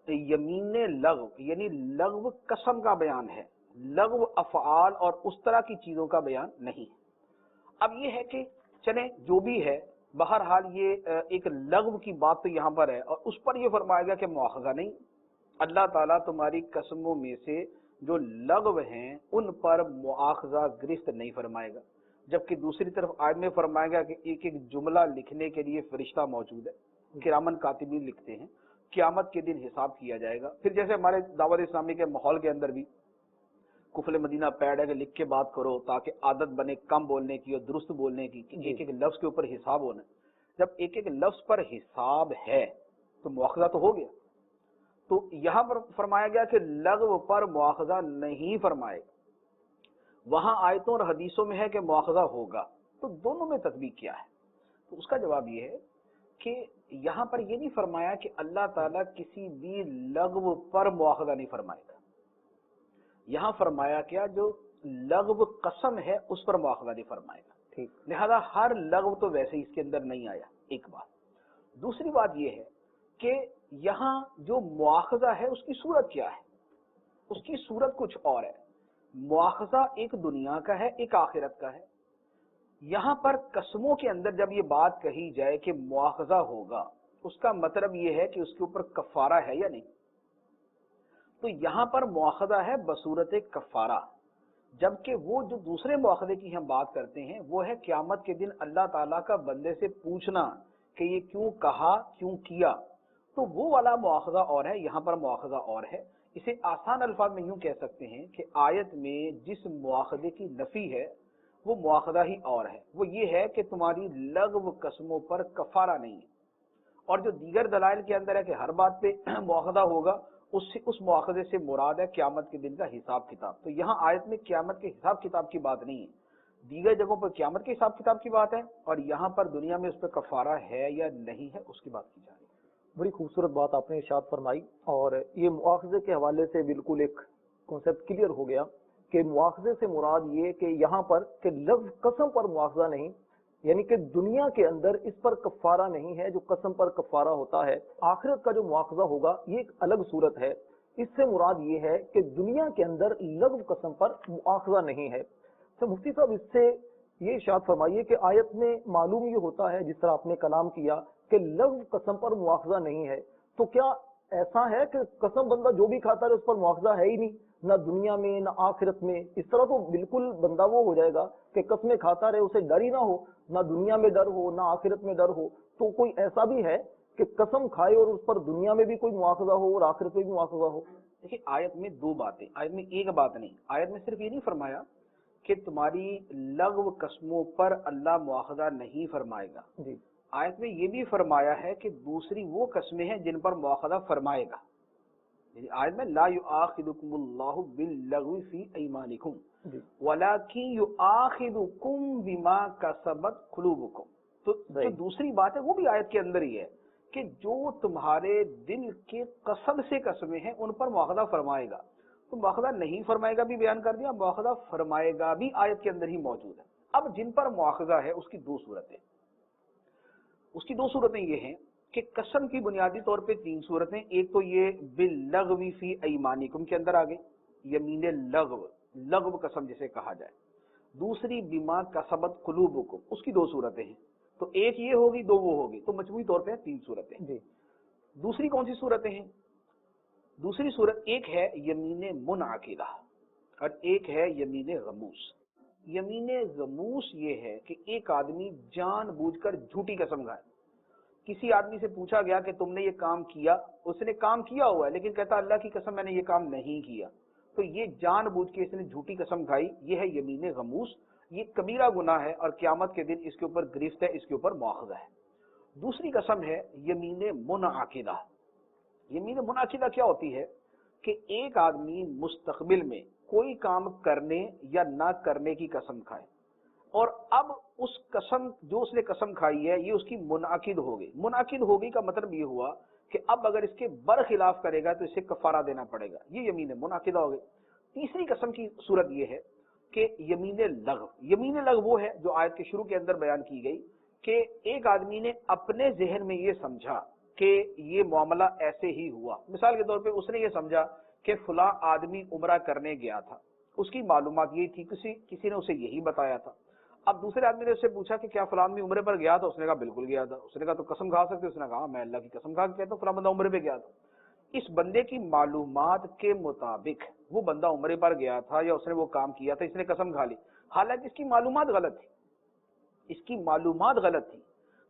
یمین لغو یعنی لغو قسم کا بیان ہے، لغو افعال اور اس طرح کی چیزوں کا بیان نہیں ہے۔ اب یہ ہے کہ چلیں جو بھی ہے، بہرحال یہ ایک لغو کی بات تو یہاں پر ہے، اور اس پر یہ فرمایا گیا کہ مواخذہ نہیں، اللہ تعالیٰ تمہاری قسموں میں سے جو لغو ہیں ان پر مواخذہ گرفت نہیں فرمائے گا، جبکہ دوسری طرف آیت میں فرمایا گیا کہ ایک ایک جملہ لکھنے کے لیے فرشتہ موجود ہے، کرامن کاتبین لکھتے ہیں، قیامت کے دن حساب کیا جائے گا۔ پھر جیسے ہمارے دعوت اسلامی کے ماحول کے اندر بھی کفل مدینہ پیڈ ہے کہ لکھ کے بات کرو تاکہ عادت بنے کم بولنے کی اور درست بولنے کی، ایک ایک لفظ کے اوپر حساب ہونا ہے۔ جب ایک ایک لفظ پر حساب ہے تو مواخذہ تو ہو گیا۔ تو یہاں پر فرمایا گیا کہ لغو پر مواخذہ نہیں فرمائے گا، وہاں آیتوں اور حدیثوں میں ہے کہ مواخذہ ہوگا، تو دونوں میں تطبیق کیا ہے؟ تو اس کا جواب یہ ہے کہ یہاں پر یہ نہیں فرمایا کہ اللہ تعالیٰ کسی بھی لغو پر مواخذہ نہیں فرمائے گا، یہاں فرمایا کیا جو لغو قسم ہے اس پر مواخذہ نہیں فرمائے گا، ٹھیک، لہذا ہر لغو تو ویسے اس کے اندر نہیں آیا، ایک بات۔ دوسری بات یہ ہے کہ یہاں جو مواخذہ ہے اس کی صورت کیا ہے؟ اس کی صورت کچھ اور ہے۔ مواخذہ ایک دنیا کا ہے، ایک آخرت کا ہے۔ یہاں پر قسموں کے اندر جب یہ بات کہی جائے کہ مواخذہ ہوگا، اس کا مطلب یہ ہے کہ اس کے اوپر کفارہ ہے یا نہیں۔ تو یہاں پر مواخذہ ہے بصورت کفارہ، جبکہ وہ جو دوسرے مواخذے کی ہم بات کرتے ہیں وہ ہے قیامت کے دن اللہ تعالیٰ کا بندے سے پوچھنا کہ یہ کیوں کہا، کیوں کیا، تو وہ والا مواخذہ اور ہے، یہاں پر مواخذہ اور ہے۔ اسے آسان الفاظ میں یوں کہہ سکتے ہیں کہ آیت میں جس مواخذے کی نفی ہے وہ مواخذہ ہی اور ہے، وہ یہ ہے کہ تمہاری لغو قسموں پر کفارہ نہیں ہے، اور جو دیگر دلائل کے اندر ہے کہ ہر بات پہ مواخذہ ہوگا، اس مواخذے سے مراد ہے قیامت کے دن کا حساب کتاب۔ تو یہاں آیت میں قیامت کے حساب کتاب کی بات نہیں ہے، دیگر جگہوں پر قیامت کے حساب کتاب کی بات ہے، اور یہاں پر دنیا میں اس پہ کفارہ ہے یا نہیں ہے اس کی بات کی جا رہی ہے۔ بڑی خوبصورت بات آپ نے ارشاد فرمائی، اور یہ مواخذے کے حوالے سے بالکل ایک کنسیپٹ کلیئر ہو گیا کہ مواخذے سے مراد یہ کہ یہاں پر کہ لفظ قسم پر مواخذہ نہیں، یعنی کہ دنیا کے اندر اس پر کفارہ نہیں ہے جو قسم پر کفارہ ہوتا ہے۔ آخرت کا جو مواخذہ ہوگا یہ ایک الگ صورت ہے، اس سے مراد یہ ہے کہ دنیا کے اندر لفظ قسم پر مواخذہ نہیں ہے۔ تو مفتی صاحب اس سے یہ ارشاد فرمائیے کہ آیت میں معلوم یہ ہوتا ہے، جس طرح آپ نے کلام کیا کہ لفظ قسم پر مواخذہ نہیں ہے، تو کیا ایسا ہے کہ قسم بندہ جو بھی کھاتا ہے اس پر مواخذہ ہے ہی نہیں، نہ دنیا میں نہ آخرت میں؟ اس طرح تو بالکل بندہ وہ ہو جائے گا کہ قسمیں کھاتا رہے، اسے ڈر ہی نہ ہو، نہ دنیا میں ڈر ہو نہ آخرت میں ڈر ہو۔ تو کوئی ایسا بھی ہے کہ قسم کھائے اور اس پر دنیا میں بھی کوئی مواخذہ ہو اور آخرت میں بھی مواخذہ ہو؟ دیکھیے آیت میں دو باتیں، آیت میں ایک بات نہیں، آیت میں صرف یہ نہیں فرمایا کہ تمہاری لغو قسموں پر اللہ مواخذہ نہیں فرمائے گا، جی، آیت میں یہ بھی فرمایا ہے کہ دوسری وہ قسمیں ہیں جن پر مواخذہ فرمائے گا۔ یعنی آیت میں لا یؤاخذکم اللہ باللغو فی ایمانکم ولکن یؤاخذکم بما کسبت قلوبکم، تو جو دوسری بات ہے وہ بھی آیت کے اندر ہی ہے کہ جو تمہارے دل کے قصد سے قسمیں ہیں ان پر مواخذہ فرمائے گا۔ تو مواخذہ نہیں فرمائے گا بھی بیان کر دیا، مواخذہ فرمائے گا بھی آیت کے اندر ہی موجود ہے۔ اب جن پر مواخذہ ہے اس کی دو صورتیں یہ ہیں کہ قسم کی بنیادی طور پہ تین صورتیں، ایک تو یہ باللغو فی ایمانکم کے اندر آگے یمین لغو قسم جسے کہا جائے، دوسری بما کسبت قلوبکم، اس کی دو صورتیں ہیں، تو ایک یہ ہوگی دو وہ ہوگی، تو مجموعی طور پہ تین صورتیں۔ جی، دوسری کون سی صورتیں ہیں؟ دوسری صورت ایک ہے یمین منعقدہ اور ایک ہے یمین غموس۔ یمین غموس یہ ہے کہ ایک آدمی جان بوجھ کر جھوٹی قسم کھائے، کسی آدمی سے پوچھا گیا کہ تم نے یہ کام کیا، اس نے کام کیا ہوا ہے لیکن کہتا اللہ کی قسم میں نے یہ کام نہیں کیا، تو یہ جان بوجھ کے اس نے جھوٹی قسم کھائی، یہ ہے یمین غموس، یہ کبیرہ گناہ ہے اور قیامت کے دن اس کے اوپر گرفت ہے، اس کے اوپر مواخذہ ہے۔ دوسری قسم ہے یمین منعقدہ۔ یمین منعقدہ کیا ہوتی ہے کہ ایک آدمی مستقبل میں کوئی کام کرنے یا نہ کرنے کی قسم کھائے، اور اب اس قسم جو اس نے قسم کھائی ہے یہ اس کی منعقد ہو گئی۔ منعقد ہو گئی کا مطلب یہ ہوا کہ اب اگر اس کے برخلاف کرے گا تو اسے کفارہ دینا پڑے گا، یہ یمین منعقدہ ہو گئی۔ تیسری قسم کی صورت یہ ہے کہ یمین لغو۔ یمین لغو وہ ہے جو آیت کے شروع کے اندر بیان کی گئی کہ ایک آدمی نے اپنے ذہن میں یہ سمجھا کہ یہ معاملہ ایسے ہی ہوا۔ مثال کے طور پہ اس نے یہ سمجھا کہ فلاں آدمی عمرہ کرنے گیا تھا اس کی معلومات یہی تھی، کسی نے اسے یہی بتایا تھا. اب دوسرے آدمی نے اس سے پوچھا کہ کیا فلاں آدمی عمرے پر گیا تھا؟ اس نے کہا بالکل گیا تھا. اس نے کہا تو قسم کھا سکتے؟ اس نے کہا میں اللہ کی قسم کھا کے کہتا ہوں فلاں بندہ عمرے پہ گیا تھا. اس بندے کی معلومات کے مطابق وہ بندہ عمرے پر گیا تھا یا اس نے وہ کام کیا تھا، اس نے قسم کھا لی، حالانکہ اس کی معلومات غلط تھی. اس کی معلومات غلط تھی.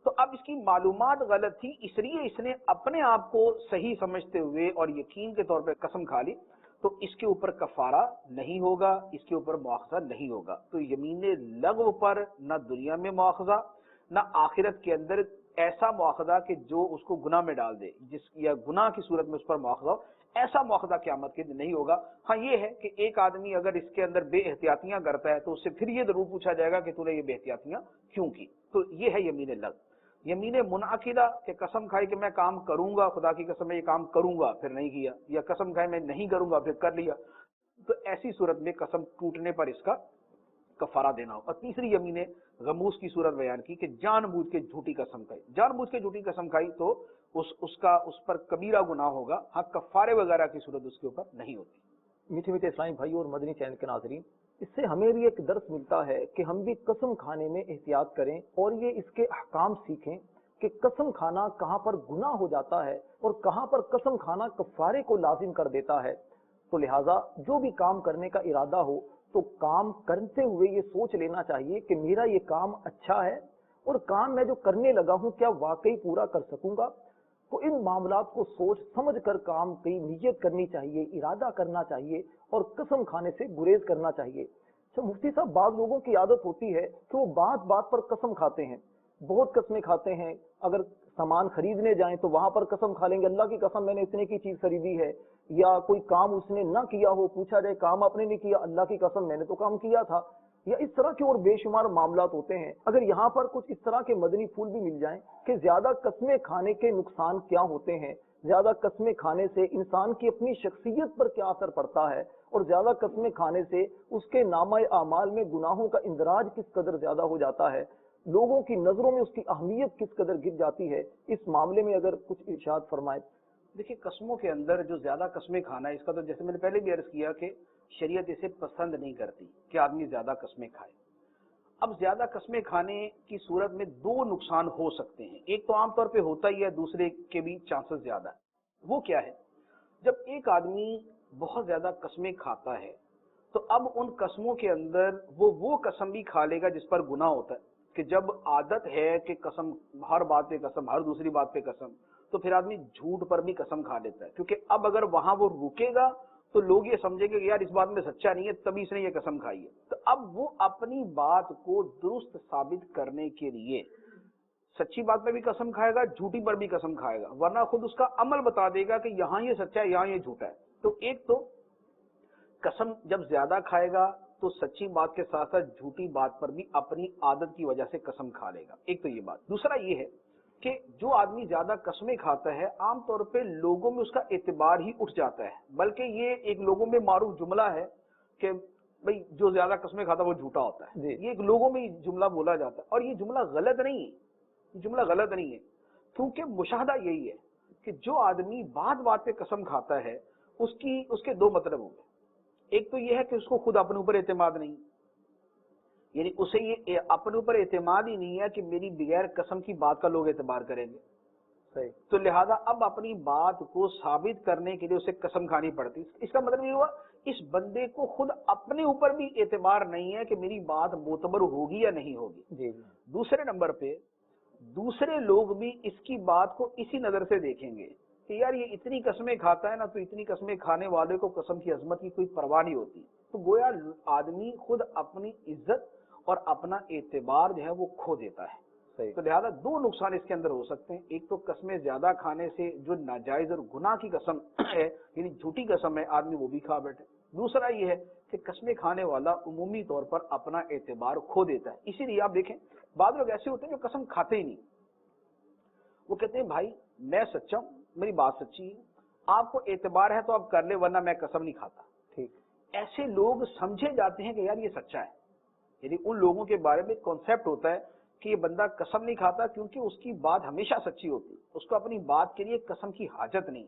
تو اب اس کی معلومات غلط تھی، اس لیے اس نے اپنے آپ کو صحیح سمجھتے ہوئے اور یقین کے طور پہ قسم کھا لی، تو اس کے اوپر کفارہ نہیں ہوگا، اس کے اوپر مواخذہ نہیں ہوگا. تو یمین لغو پر نہ دنیا میں مواخذہ نہ آخرت کے اندر ایسا مواخذہ کہ جو اس کو گناہ میں ڈال دے، یا گناہ کی صورت میں اس پر مواخذہ ہو، ایسا مواخذہ قیامت کے دن نہیں ہوگا. ہاں یہ ہے کہ ایک آدمی اگر اس کے اندر بے احتیاطیاں کرتا ہے تو اس سے پھر یہ ضرور پوچھا جائے گا کہ تو نے یہ بے احتیاطیاں کیوں کی. تو یہ ہے یمین لغو. یمین منعقدہ کہ قسم کھائی کہ میں کام کروں گا، خدا کی قسم میں یہ کام کروں گا پھر نہیں کیا، یا قسم کھائی میں نہیں کروں گا پھر کر لیا، تو ایسی صورت میں قسم ٹوٹنے پر اس کا کفارہ دینا ہو. اور تیسری یمین غموس کی صورت بیان کی کہ جان بوجھ کے جھوٹی قسم کھائی. جان بوجھ کے جھوٹی قسم کھائی تو اس پر کبیرہ گناہ ہوگا. ہاں کفارے وغیرہ کی صورت اس کے اوپر نہیں ہوتی. میٹھے میٹھے اسلامی بھائی اور مدنی چینل کے ناظرین، اس سے ہمیں بھی ایک درس ملتا ہے کہ ہم بھی قسم کھانے میں احتیاط کریں اور یہ اس کے احکام سیکھیں کہ قسم کھانا کہاں پر گناہ ہو جاتا ہے اور کہاں پر قسم کھانا کفارے کو لازم کر دیتا ہے. تو لہٰذا جو بھی کام کرنے کا ارادہ ہو تو کام کرتے ہوئے یہ سوچ لینا چاہیے کہ میرا یہ کام اچھا ہے اور کام میں جو کرنے لگا ہوں کیا واقعی پورا کر سکوں گا. تو ان معاملات کو سوچ سمجھ کر کام کی نیت کرنی چاہیے، ارادہ کرنا چاہیے اور قسم کھانے سے گریز کرنا چاہیے. مفتی صاحب، بعض لوگوں کی عادت ہوتی ہے کہ وہ بات بات پر قسم کھاتے ہیں، بہت قسمیں کھاتے ہیں. اگر سامان خریدنے جائیں تو وہاں پر قسم کھا لیں گے، اللہ کی قسم میں نے اتنے کی چیز خریدی ہے. یا کوئی کام اس نے نہ کیا ہو، پوچھا جائے کام آپ نے نہیں کیا، اللہ کی قسم میں نے تو کام کیا تھا. یا اس طرح کے اور بے شمار معاملات ہوتے ہیں. اگر یہاں پر کچھ اس طرح کے مدنی پھول بھی مل جائیں کہ زیادہ قسمیں کھانے کے نقصان کیا ہوتے ہیں، زیادہ قسمیں کھانے سے انسان کی اپنی شخصیت پر کیا اثر پڑتا ہے، اور زیادہ قسمیں کھانے سے اس کے نامہ اعمال میں گناہوں کا اندراج کس قدر زیادہ ہو جاتا ہے، لوگوں کی نظروں میں اس کی اہمیت کس قدر گر جاتی ہے، اس معاملے میں اگر کچھ ارشاد فرمائے. دیکھیے قسموں کے اندر جو زیادہ قسمیں کھانا ہے، اس کا تو جیسے میں نے پہلے بھی عرض کیا کہ شریعت اسے پسند نہیں کرتی کہ آدمی زیادہ قسمیں کھائے. اب زیادہ قسمیں کھانے کی صورت میں دو نقصان ہو سکتے ہیں. ایک تو عام طور پہ ہوتا ہی ہے، دوسرے کے بھی چانسز زیادہ ہے. وہ کیا ہے؟ جب ایک آدمی بہت زیادہ قسمیں کھاتا ہے تو اب ان قسموں کے اندر وہ قسم بھی کھا لے گا جس پر گناہ ہوتا ہے. کہ جب عادت ہے کہ قسم، ہر بات پہ قسم، ہر دوسری بات پہ قسم، تو پھر آدمی جھوٹ پر بھی قسم کھا لیتا ہے. کیونکہ اب اگر وہاں وہ رکے گا تو لوگ یہ سمجھیں گے کہ یار اس بات میں سچا نہیں ہے، تبھی اس نے یہ قسم کھائی ہے. تو اب وہ اپنی بات کو درست ثابت کرنے کے لیے سچی بات پہ بھی قسم کھائے گا، جھوٹی پر بھی قسم کھائے گا، ورنہ خود اس کا عمل بتا دے گا کہ یہاں یہ سچا ہے، یہاں یہ جھوٹا ہے. تو ایک تو قسم جب زیادہ کھائے گا تو سچی بات کے ساتھ ساتھ جھوٹی بات پر بھی اپنی عادت کی وجہ سے قسم کھا لے گا. ایک تو یہ بات. دوسرا یہ ہے کہ جو آدمی زیادہ قسمیں کھاتا ہے عام طور پہ لوگوں میں اس کا اعتبار ہی اٹھ جاتا ہے. بلکہ یہ ایک لوگوں میں معروف جملہ ہے کہ بھئی جو زیادہ قسمیں کھاتا ہے وہ جھوٹا ہوتا ہے. یہ ایک لوگوں میں جملہ بولا جاتا ہے، اور یہ جملہ غلط نہیں ہے. یہ جملہ غلط نہیں ہے کیونکہ مشاہدہ یہی ہے کہ جو آدمی بات بات پہ قسم کھاتا ہے اس کے دو مطلب ہوں گے. ایک تو یہ ہے کہ اس کو خود اپنے اوپر اعتماد نہیں، یعنی اسے یہ اپنے اوپر اعتماد ہی نہیں ہے کہ میری بغیر قسم کی بات کا لوگ اعتبار کریں گے. صحیح. تو لہذا اب اپنی بات کو ثابت کرنے کے لیے اسے قسم کھانی پڑتی. اس کا مطلب یہ ہوا اس بندے کو خود اپنے اوپر بھی اعتبار نہیں ہے کہ میری بات معتبر ہوگی یا نہیں ہوگی. جی. دوسرے نمبر پہ دوسرے لوگ بھی اس کی بات کو اسی نظر سے دیکھیں گے کہ یار یہ اتنی قسمیں کھاتا ہے نا، تو اتنی قسمیں کھانے والے کو قسم کی عظمت کی کوئی پرواہ نہیں ہوتی. تو گویا آدمی خود اپنی عزت اور اپنا اعتبار جو ہے وہ کھو دیتا ہے. تو لہذا دو نقصان اس کے اندر ہو سکتے ہیں. ایک تو قسمیں زیادہ کھانے سے جو ناجائز اور گناہ کی قسم ہے، یعنی جھوٹی قسم ہے، آدمی وہ بھی کھا بیٹھے. دوسرا یہ ہے کہ قسمیں کھانے والا عمومی طور پر اپنا اعتبار کھو دیتا ہے. اسی لیے آپ دیکھیں بعض لوگ ایسے ہوتے ہیں جو قسم کھاتے ہی نہیں. وہ کہتے ہیں بھائی میں سچا ہوں، میری بات سچی ہے، آپ کو اعتبار ہے تو آپ کر لیں ورنہ میں قسم نہیں کھاتا. ٹھیک. ایسے لوگ سمجھے جاتے ہیں کہ یار یہ سچا ہے. یعنی ان لوگوں کے بارے میں کانسیپٹ ہوتا ہے کہ یہ بندہ قسم نہیں کھاتا کیونکہ اس کی بات ہمیشہ سچی ہوتی ہے، اس کو اپنی بات کے لیے قسم کی حاجت نہیں.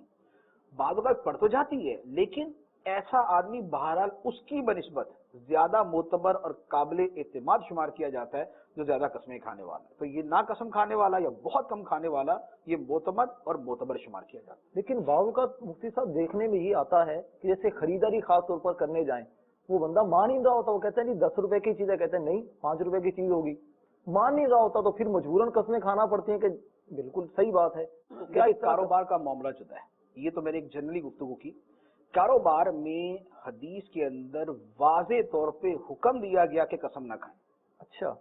بعض اوقات پڑ تو جاتی ہے لیکن ایسا آدمی بہرحال اس کی بنسبت زیادہ معتبر اور قابل اعتماد شمار کیا جاتا ہے جو زیادہ قسمیں کھانے والا ہے. تو یہ نہ قسم کھانے والا یا بہت کم کھانے والا یہ معتمد اور معتبر شمار کیا جاتا ہے. لیکن بعض اوقات مفتی صاحب دیکھنے میں یہ آتا ہے کہ جیسے خریداری خاص طور پر کرنے جائیں، وہ بندہ مان نہیں رہا ہوتا، وہ کہتا ہے نہیں 10 روپے کی چیز ہے، کہتے ہیں نہیں 5 روپے کی چیز ہوگی، مان نہیں رہا ہوتا تو پھر مجبوراً قسمیں کھانا پڑتی ہیں کہ بالکل صحیح بات ہے. کیا کاروبار کا معاملہ جدا ہے. یہ تو میں نے ایک جنرلی گفتگو کی. کاروبار میں حدیث کے اندر واضح طور پہ حکم دیا گیا کہ قسم نہ کھائیں. اچھا،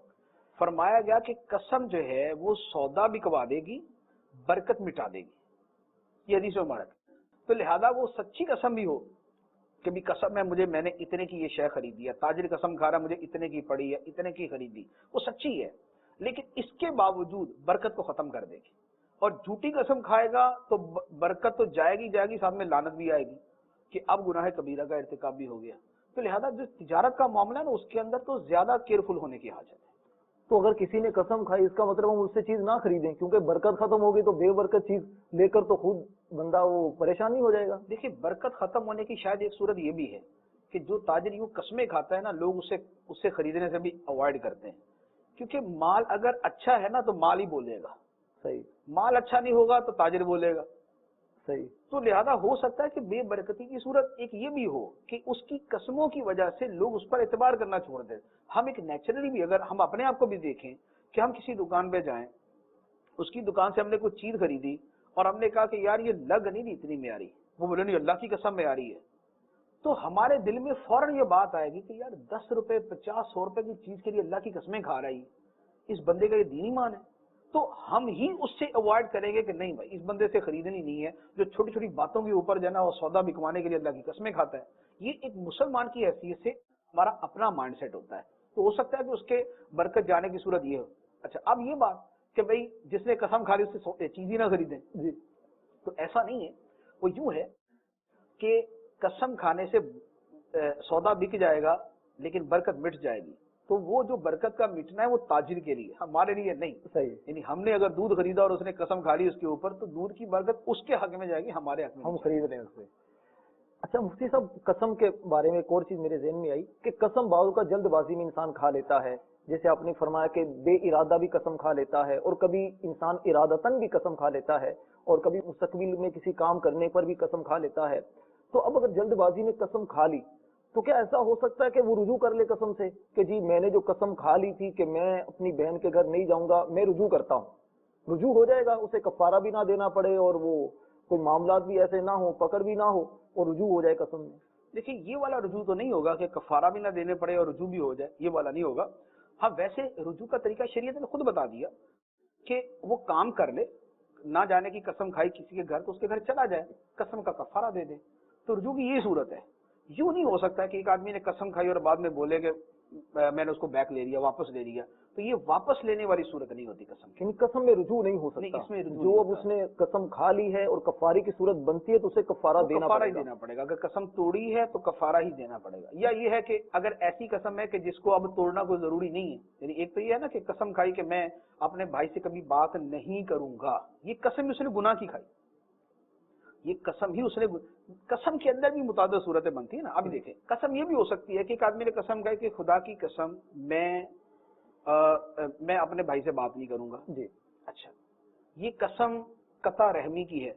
فرمایا گیا کہ قسم جو ہے وہ سودا بکوا دے گی، برکت مٹا دے گی. یہ حدیث مبارک. تو لہذا وہ سچی قسم بھی ہو کہ بھی قسم ہے میں نے اتنے کی یہ شے خریدی ہے، تاجر قسم کھا رہا مجھے اتنے کی پڑی ہے، اتنے کی خریدی، وہ سچی ہے، لیکن اس کے باوجود برکت کو ختم کر دے گی. اور جھوٹی قسم کھائے گا تو برکت تو جائے گی ساتھ میں لعنت بھی آئے گی کہ اب گناہ کبیرہ کا ارتکاب بھی ہو گیا. تو لہذا جو تجارت کا معاملہ ہے نا اس کے اندر تو زیادہ کیئرفل ہونے کی حاجت ہے. تو اگر کسی نے قسم کھائی اس کا مطلب ہم اس سے چیز نہ خریدیں، کیونکہ برکت ختم ہوگی تو بے برکت چیز لے کر تو خود بندہ وہ پریشانی ہو جائے گا. دیکھیے برکت ختم ہونے کی شاید ایک صورت یہ بھی ہے کہ جو تاجر یوں قسمیں کھاتا ہے نا، لوگ اس سے خریدنے سے بھی اوائڈ کرتے ہیں، کیونکہ مال اگر اچھا ہے نا تو مال ہی بولے گا. صحیح. مال اچھا نہیں ہوگا تو تاجر بولے گا. صحیح. تو لہذا ہو سکتا ہے کہ بے برکتی کی صورت ایک یہ بھی ہو کہ اس کی قسموں کی وجہ سے لوگ اس پر اعتبار کرنا چھوڑ دیں. ہم ایک نیچرلی بھی اگر ہم اپنے آپ کو بھی دیکھیں کہ ہم کسی دکان پہ جائیں، اس کی دکان سے ہم نے کوئی چیز خریدی اور ہم نے کہا کہ یار یہ لگ نہیں اتنی معیاری، وہ بولے نہیں اللہ کی قسم معیاری ہے، تو ہمارے دل میں فوراً یہ بات آئے گی کہ یار 10 روپے 50 100 روپے کی چیز کے لیے اللہ کی قسمیں کھا رہی ہے، اس بندے کا یہ دین ایمان ہے. تو ہم ہی اس سے اوائڈ کریں گے کہ نہیں بھائی اس بندے سے خریدنی نہیں ہے جو چھوٹی چھوٹی باتوں کے اوپر جو ہے نا وہ سودا بکوانے کے لیے اللہ کی قسمیں کھاتا ہے. یہ ایک مسلمان کی حیثیت سے ہمارا اپنا مائنڈ سیٹ ہوتا ہے. تو ہو سکتا ہے کہ اس کے برکت جانے کی صورت یہ ہو. اچھا اب یہ بات کہ بھائی جس نے قسم کھا لی اس سے چیز ہی نہ خریدیں، جی تو ایسا نہیں ہے. وہ یوں ہے کہ قسم کھانے سے سودا بک جائے گا لیکن برکت مٹ جائے گی. تو وہ جو برکت کا مٹنا ہے وہ تاجر کے لیے، ہمارے لیے نہیں. صحیح. یعنی ہم نے اگر دودھ خریدا اور اس نے قسم کھا لی اس کے اوپر تو دودھ کی برکت اس کے حق میں جائے گی، ہمارے حق میں ہم خرید رہے ہیں اس سے. اچھا مفتی صاحب، قسم کے بارے میں ایک اور چیز میرے ذہن میں آئی کہ قسم بعض کا جلد بازی میں انسان کھا لیتا ہے، جیسے آپ نے فرمایا کہ بے ارادہ بھی قسم کھا لیتا ہے، اور کبھی انسان ارادتاً بھی قسم کھا لیتا ہے، اور کبھی مستقبل میں کسی کام کرنے پر بھی قسم کھا لیتا ہے. تو اب اگر جلد بازی میں قسم کھا لی تو کیا ایسا ہو سکتا ہے کہ وہ رجوع کر لے قسم سے کہ جی میں نے جو قسم کھا لی تھی کہ میں اپنی بہن کے گھر نہیں جاؤں گا، میں رجوع کرتا ہوں، رجوع ہو جائے گا، اسے کفارہ بھی نہ دینا پڑے اور وہ کوئی معاملات بھی ایسے نہ ہو، پکڑ بھی نہ ہو، اور رجوع ہو جائے قسم میں؟ دیکھیے یہ والا رجوع تو نہیں ہوگا کہ کفارہ بھی نہ دینے پڑے اور رجوع بھی ہو جائے، یہ والا نہیں ہوگا. ہاں ویسے رجوع کا طریقہ شریعت نے خود بتا دیا کہ وہ کام کر لے، نہ جانے کی قسم کھائی کسی کے گھر تو اس کے گھر چلا جائے، قسم کا کفارہ دے دے. تو رجوع کی یہ صورت ہے. یوں نہیں ہو سکتا کہ ایک آدمی نے قسم کھائی اور بعد میں بولے کہ میں نے اس کو بیک لے لیا، واپس لے لیا. تو یہ واپس لینے والی صورت نہیں ہوتی قسم کی. قسم میں رجوع نہیں ہو سکتا. اس میں جو اب اس نے قسم کھا لی ہے اور کفارے کی صورت بنتی ہے تو اسے کفارہ دینا پڑے گا. اگر قسم توڑی ہے تو کفارہ ہی دینا پڑے گا. یا یہ ہے کہ اگر ایسی قسم ہے کہ جس کو اب توڑنا کوئی ضروری نہیں ہے، یعنی ایک تو یہ ہے نا کہ قسم کھائی کہ میں اپنے بھائی سے کبھی بات نہیں کروں گا، یہ قسم اس نے گناہ کی کھائی، یہ قسم ہی اس نے. قسم کے اندر بھی متعدد صورتیں بنتی ہیں نا. ابھی دیکھیں قسم یہ بھی ہو سکتی ہے کہ ایک آدمی نے قسم کہی کہ خدا کی قسم میں اپنے بھائی سے بات نہیں کروں گا. جی اچھا، یہ قسم قطع رحمی کی ہے،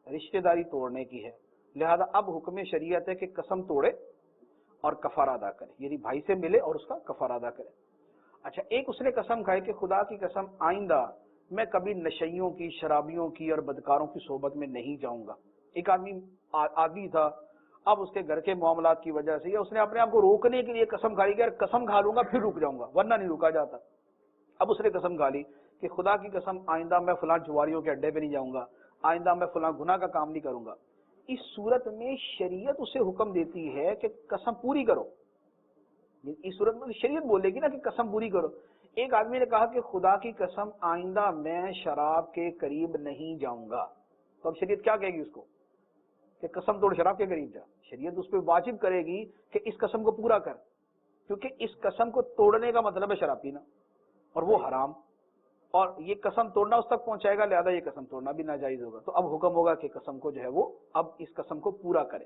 رشتہ داری توڑنے کی ہے. لہذا اب حکم شریعت ہے کہ قسم توڑے اور کفارہ ادا کرے، یعنی بھائی سے ملے اور اس کا کفارہ ادا کرے. اچھا ایک اس نے قسم کھائی کہ خدا کی قسم آئندہ میں کبھی نشیوں کی، شرابیوں کی اور بدکاروں کی صحبت میں نہیں جاؤں گا. ایک آدمی عادی تھا، اب اس کے گھر کے معاملات کی وجہ سے یا اس نے اپنے آپ کو روکنے کے لیے قسم کھائی کہ قسم کھا لوں گا پھر رک جاؤں گا ورنہ نہیں رکا جاتا. اب اس نے قسم کھا لی کہ خدا کی قسم آئندہ میں فلاں جواریوں کے اڈے پہ نہیں جاؤں گا، آئندہ میں فلاں گناہ کا کام نہیں کروں گا. اس صورت میں شریعت اسے حکم دیتی ہے کہ قسم پوری کرو. اس صورت میں شریعت بولے گی نا کہ قسم پوری کرو. ایک آدمی نے کہا کہ خدا کی قسم آئندہ میں شراب کے قریب نہیں جاؤں گا، تو اب شریعت کیا کہے گی اس کو کہ قسم توڑ شراب کے قریب جا. شریعت اس پہ واجب کرے گی کہ اس قسم کو پورا کر، کیونکہ اس قسم کو توڑنے کا مطلب ہے شراب پینا اور وہ حرام، اور یہ قسم توڑنا اس تک پہنچائے گا، لہذا یہ قسم توڑنا بھی ناجائز ہوگا. تو اب حکم ہوگا کہ قسم کو جو ہے وہ اب اس قسم کو پورا کرے.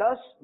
10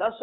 10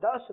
10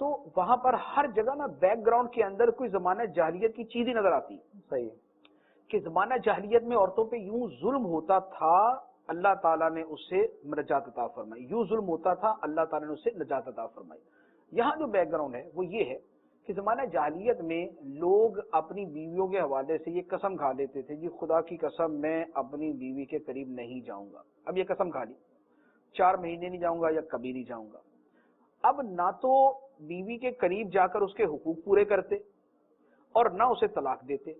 تو وہاں پر ہر جگہ نا بیک گراؤنڈ کے اندر کوئی زمانہ جاہلیت کی چیز ہی نظر آتی. صحیح. کہ زمانہ جاہلیت میں عورتوں پہ یوں ظلم ہوتا تھا, اللہ تعالیٰ نے اس سے نجات عطا فرمائی. یوں ظلم ہوتا تھا, اللہ تعالیٰ نے اس سے نجات عطا فرمائی. یہاں جو بیک گراؤنڈ ہے وہ یہ ہے کہ زمانہ جاہلیت میں لوگ اپنی بیویوں کے حوالے سے یہ قسم کھا لیتے تھے, جی خدا کی قسم میں اپنی بیوی کے قریب نہیں جاؤں گا. اب یہ قسم کھا لی, 4 مہینے نہیں جاؤں گا یا کبھی نہیں جاؤں گا. اب نہ تو بیوی کے قریب جا کر اس کے حقوق پورے کرتے اور نہ اسے طلاق دیتے.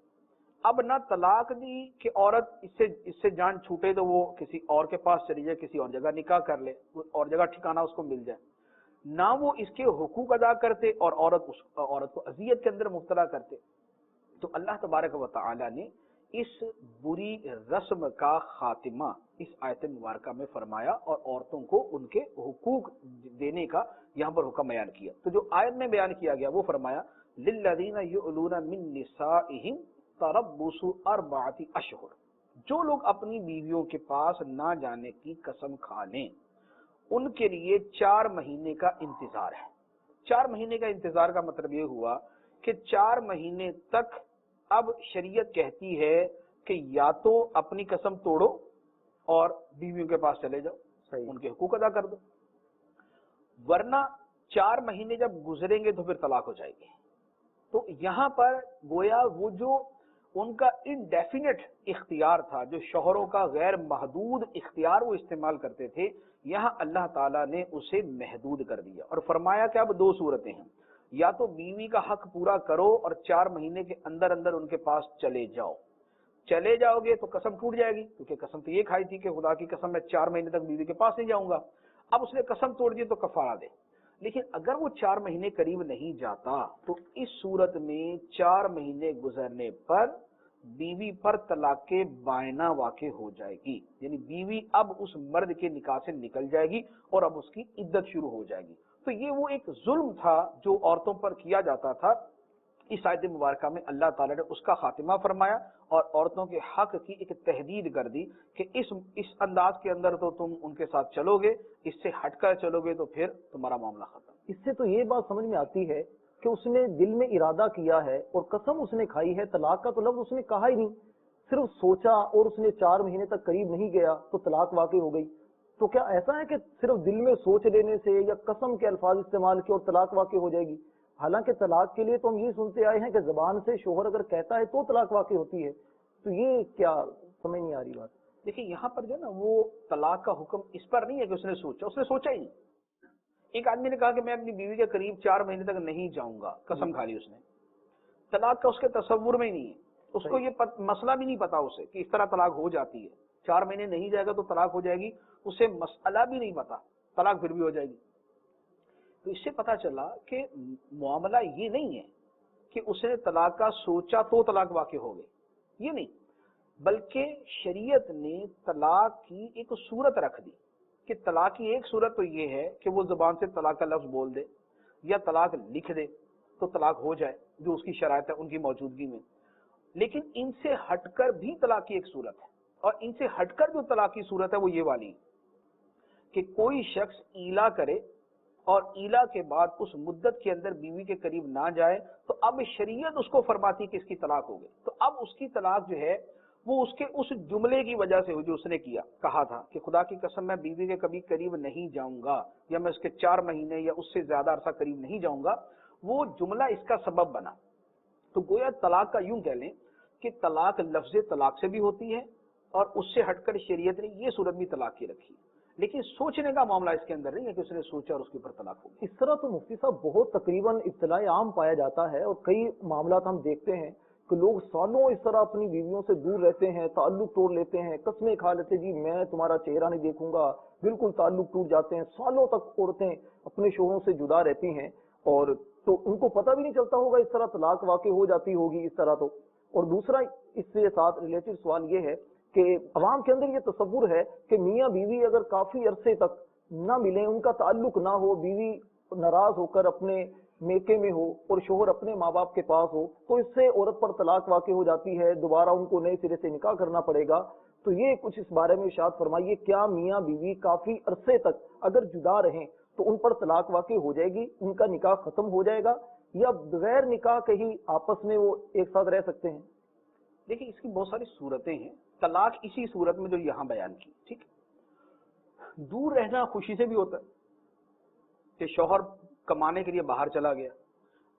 اب نہ طلاق دی کہ عورت اس سے جان چھوٹے تو وہ کسی اور کے پاس چلی جائے, کسی اور جگہ نکاح کر لے, اور جگہ ٹھکانہ اس کو مل جائے. نہ وہ اس کے حقوق ادا کرتے اور عورت کو اذیت کے اندر مبتلا کرتے. تو اللہ تبارک و تعالی نے اس بری رسم کا خاتمہ اس آیت مبارکہ میں فرمایا اور عورتوں کو ان کے حقوق دینے کا یہاں پر حکم بیان کیا. تو جو آیت میں بیان کیا گیا وہ فرمایا للذین یؤلون من نسائہم تربص 4 اشہر. جو لوگ اپنی بیویوں کے پاس نہ جانے کی قسم کھا لیں ان کے لیے 4 مہینے کا انتظار ہے. 4 مہینے کا انتظار کا مطلب یہ ہوا کہ 4 مہینے تک اب شریعت کہتی ہے کہ یا تو اپنی قسم توڑو اور بیویوں کے پاس چلے جاؤ, ان کے حقوق ادا کر دو, ورنہ 4 مہینے جب گزریں گے تو پھر طلاق ہو جائے گی. تو یہاں پر گویا وہ جو ان کا انڈیفینٹ اختیار تھا, جو شوہروں کا غیر محدود اختیار وہ استعمال کرتے تھے, یہاں اللہ تعالیٰ نے اسے محدود کر دیا اور فرمایا کہ اب 2 صورتیں ہیں, یا تو بیوی کا حق پورا کرو اور 4 مہینے کے اندر اندر ان کے پاس چلے جاؤ. چلے جاؤ گے تو قسم ٹوٹ جائے گی, کیونکہ قسم تو یہ کھائی تھی کہ خدا کی قسم میں 4 مہینے تک بیوی کے پاس نہیں جاؤں گا. اب اس نے قسم توڑ دی تو کفارہ دے. لیکن اگر وہ 4 مہینے قریب نہیں جاتا تو اس صورت میں 4 مہینے گزرنے پر بیوی پر طلاق بائنہ واقع ہو جائے گی. یعنی بیوی اب اس مرد کے نکاح سے نکل جائے گی اور اب اس کی عدت شروع ہو جائے گی. تو یہ وہ ایک ظلم تھا جو عورتوں پر کیا جاتا تھا. اس آیت مبارکہ میں اللہ تعالیٰ نے اس کا خاتمہ فرمایا اور عورتوں کے حق کی ایک تحدید کر دی کہ اس انداز کے اندر تو تم ان کے ساتھ چلو گے, اس سے ہٹ کر چلو گے تو پھر تمہارا معاملہ ختم. اس سے تو یہ بات سمجھ میں آتی ہے کہ اس نے دل میں ارادہ کیا ہے اور قسم اس نے کھائی ہے, طلاق کا تو لفظ اس نے کہا ہی نہیں, صرف سوچا اور اس نے 4 مہینے تک قریب نہیں گیا تو طلاق واقع ہو گئی. تو کیا ایسا ہے کہ صرف دل میں سوچ لینے سے یا قسم کے الفاظ استعمال کیے اور طلاق واقع ہو جائے گی؟ حالانکہ طلاق کے لیے تو ہم یہ سنتے آئے ہیں کہ زبان سے شوہر اگر کہتا ہے تو طلاق واقع ہوتی ہے. تو یہ کیا سمجھ نہیں آ رہی بات. دیکھیں یہاں پر جو ہے نا وہ طلاق کا حکم اس پر نہیں ہے کہ اس نے سوچا ہی نہیں. ایک آدمی نے کہا کہ میں اپنی بیوی کے قریب 4 مہینے تک نہیں جاؤں گا, قسم کھا لی اس نے. طلاق کا اس کے تصور میں ہی نہیں ہے, اس کو یہ مسئلہ بھی نہیں پتا اسے کہ اس طرح طلاق ہو جاتی ہے. 4 مہینے نہیں جائے گا تو طلاق ہو جائے گی, اسے مسئلہ بھی نہیں پتا, طلاق پھر بھی ہو جائے گی. تو اس سے پتا چلا کہ معاملہ یہ نہیں ہے کہ اس نے طلاق کا سوچا تو طلاق واقع ہو گئی, یہ نہیں, بلکہ شریعت نے طلاق کی ایک صورت رکھ دی کہ طلاق کی ایک صورت تو یہ ہے کہ وہ زبان سے طلاق کا لفظ بول دے یا طلاق لکھ دے تو طلاق ہو جائے, جو اس کی شرائط ہے ان کی موجودگی میں. لیکن ان سے ہٹ کر بھی طلاق کی ایک صورت ہے, اور ان سے ہٹ کر جو طلاق کی صورت ہے وہ یہ والی کہ کوئی شخص ایلا کرے اور ایلا کے بعد اس مدت کے اندر بیوی کے قریب نہ جائے تو اب شریعت اس کو فرماتی کہ اس کی طلاق ہو گئی. تو اب اس کی طلاق جو ہے وہ اس کے اس جملے کی وجہ سے جو اس نے کہا تھا کہ خدا کی قسم میں بیوی کے کبھی قریب نہیں جاؤں گا یا میں اس کے 4 مہینے یا اس سے زیادہ عرصہ قریب نہیں جاؤں گا, وہ جملہ اس کا سبب بنا. تو گویا طلاق کا یوں کہہ لیں کہ طلاق لفظ طلاق سے بھی ہوتی ہے اور اس سے ہٹ کر شریعت نے یہ صورت بھی طلاق کی رکھی, لیکن سوچنے کا معاملہ اس کے اندر نہیں ہے کہ اس نے سوچا اور اس کے اوپر طلاق ہو. اس طرح تو مفتی صاحب بہت تقریباً اطلاع عام پایا جاتا ہے, اور کئی معاملات ہم دیکھتے ہیں کہ لوگ سالوں اس طرح اپنی بیویوں سے دور رہتے ہیں, تعلق توڑ لیتے ہیں, قسمیں کھا لیتے جی میں تمہارا چہرہ نہیں دیکھوں گا, بالکل تعلق ٹوٹ جاتے ہیں. سالوں تک عورتیں اپنے شوہروں سے جدا رہتی ہیں اور تو ان کو پتہ بھی نہیں چلتا ہوگا اس طرح طلاق واقع ہو جاتی ہوگی اس طرح. تو اور دوسرا اس سے ساتھ ریلیٹڈ سوال یہ ہے کہ عوام کے اندر یہ تصور ہے کہ میاں بیوی اگر کافی عرصے تک نہ ملیں, ان کا تعلق نہ ہو, بیوی ناراض ہو کر اپنے میکے میں ہو اور شوہر اپنے ماں باپ کے پاس ہو تو اس سے عورت پر طلاق واقع ہو جاتی ہے, دوبارہ ان کو نئے سرے سے نکاح کرنا پڑے گا. تو یہ کچھ اس بارے میں ارشاد فرمائیے, کیا میاں بیوی کافی عرصے تک اگر جدا رہیں تو ان پر طلاق واقع ہو جائے گی، ان کا نکاح ختم ہو جائے گا، یا بغیر نکاح کے ہی آپس میں وہ ایک ساتھ رہ سکتے ہیں؟ دیکھیں اس کی بہت ساری صورتیں ہیں، طلاق اسی صورت میں جو یہاں بیان کی، ٹھیک ہے۔ دور رہنا خوشی سے بھی ہوتا ہے کہ شوہر کمانے کے لیے باہر چلا گیا،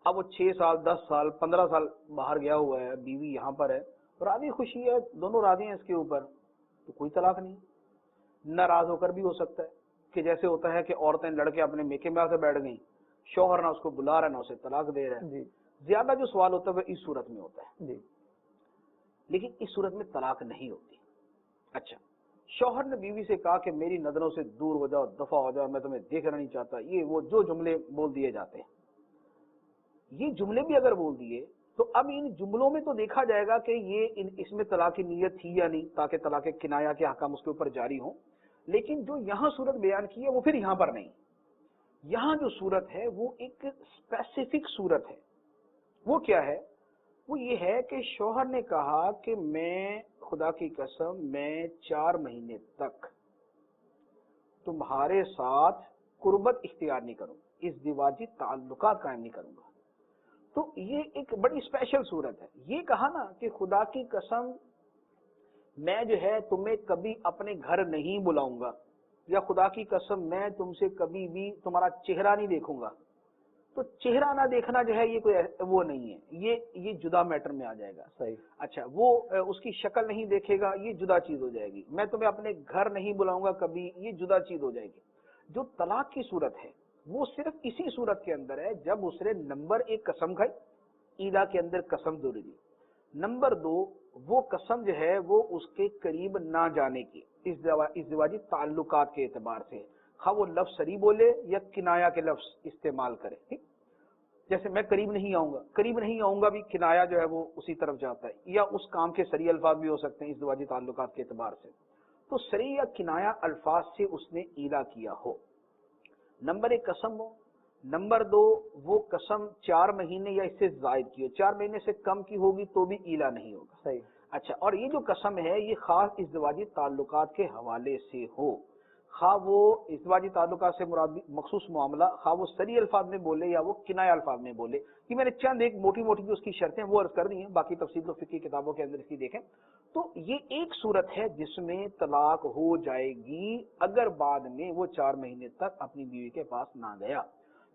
اب وہ 6 سال 10 سال 15 سال باہر گیا ہوا ہے، بیوی یہاں پر ہے، راضی خوشی ہے، دونوں راضی ہیں اس کے اوپر، تو کوئی طلاق نہیں۔ ناراض ہو کر بھی ہو سکتا ہے کہ جیسے ہوتا ہے کہ عورتیں لڑکے اپنے میکے میں آ کے بیٹھ گئیں، شوہر نہ اس کو بلا رہا ہے نہ اسے طلاق دے رہا ہے۔ جی زیادہ جو سوال ہوتا ہے وہ اس صورت میں ہوتا ہے، جی لیکن اس صورت میں طلاق نہیں ہوتی۔ اچھا، شوہر نے بیوی سے کہا کہ میری نظروں سے دور ہو جاؤ، دفع ہو جاؤ، میں تمہیں دیکھنا نہیں چاہتا، یہ وہ جو جملے بول دیے جاتے ہیں، یہ جملے بھی اگر بول دیے تو اب ان جملوں میں تو دیکھا جائے گا کہ یہ اس میں طلاق کی نیت تھی یا نہیں، تاکہ طلاق کنایہ کے احکام اس کے اوپر جاری ہوں، لیکن جو یہاں صورت بیان کی ہے وہ پھر یہاں پر نہیں۔ یہاں جو صورت ہے وہ ایک اسپیسیفک صورت ہے۔ وہ کیا ہے؟ وہ یہ ہے کہ شوہر نے کہا کہ میں خدا کی قسم میں 4 مہینے تک تمہارے ساتھ قربت اختیار نہیں کروں، ازدواجی تعلقات قائم نہیں کروں گا۔ تو یہ ایک بڑی اسپیشل صورت ہے۔ یہ کہا نا کہ خدا کی قسم میں جو ہے تمہیں کبھی اپنے گھر نہیں بلاؤں گا، یا خدا کی قسم میں تم سے کبھی بھی تمہارا چہرہ نہیں دیکھوں گا، تو چہرہ نہ دیکھنا جو ہے یہ کوئی وہ نہیں ہے، یہ جدا میٹر میں آ جائے گا۔ صحیح۔ اچھا، وہ اس کی شکل نہیں دیکھے گا، یہ جدا چیز ہو جائے گی۔ میں تمہیں اپنے گھر نہیں بلاؤں گا کبھی، یہ جدا چیز ہو جائے گی۔ جو طلاق کی صورت ہے وہ صرف اسی صورت کے اندر ہے جب اس نے نمبر 1 قسم کھائی، ایلا کے اندر قسم دوہری دی، نمبر 2 وہ قسم جو ہے وہ اس کے قریب نہ جانے کی، ازدواجی تعلقات کے اعتبار سے، خواہ وہ لفظ سری بولے یا کنایا کے لفظ استعمال کرے، ٹھیک؟ جیسے میں قریب نہیں آؤں گا، قریب نہیں آؤں گا بھی کنایا جو ہے وہ اسی طرف جاتا ہے، یا اس کام کے سری الفاظ بھی ہو سکتے ہیں ازدواجی تعلقات کے اعتبار سے۔ تو سری یا کنایا الفاظ سے اس نے ایلا کیا ہو، نمبر 1 قسم ہو، نمبر 2 وہ قسم 4 مہینے یا اس سے زائد کی ہو، 4 مہینے سے کم کی ہوگی تو بھی ایلا نہیں ہوگا۔ صحیح۔ اچھا، اور یہ جو قسم ہے یہ خاص ازدواجی تعلقات کے حوالے سے ہو، خواہ وہ ازدواجی تعلقات سے مراد مخصوص معاملہ، خواہ وہ سری الفاظ میں بولے یا وہ کنایا الفاظ میں بولے۔ یہ میں نے چند ایک موٹی موٹی جو اس کی شرطیں وہ عرض کر دی ہیں، باقی تفصیل تو فقہ کی کتابوں کے اندر اس کی دیکھیں۔ تو یہ ایک صورت ہے جس میں طلاق ہو جائے گی اگر بعد میں وہ 4 مہینے تک اپنی بیوی کے پاس نہ گیا۔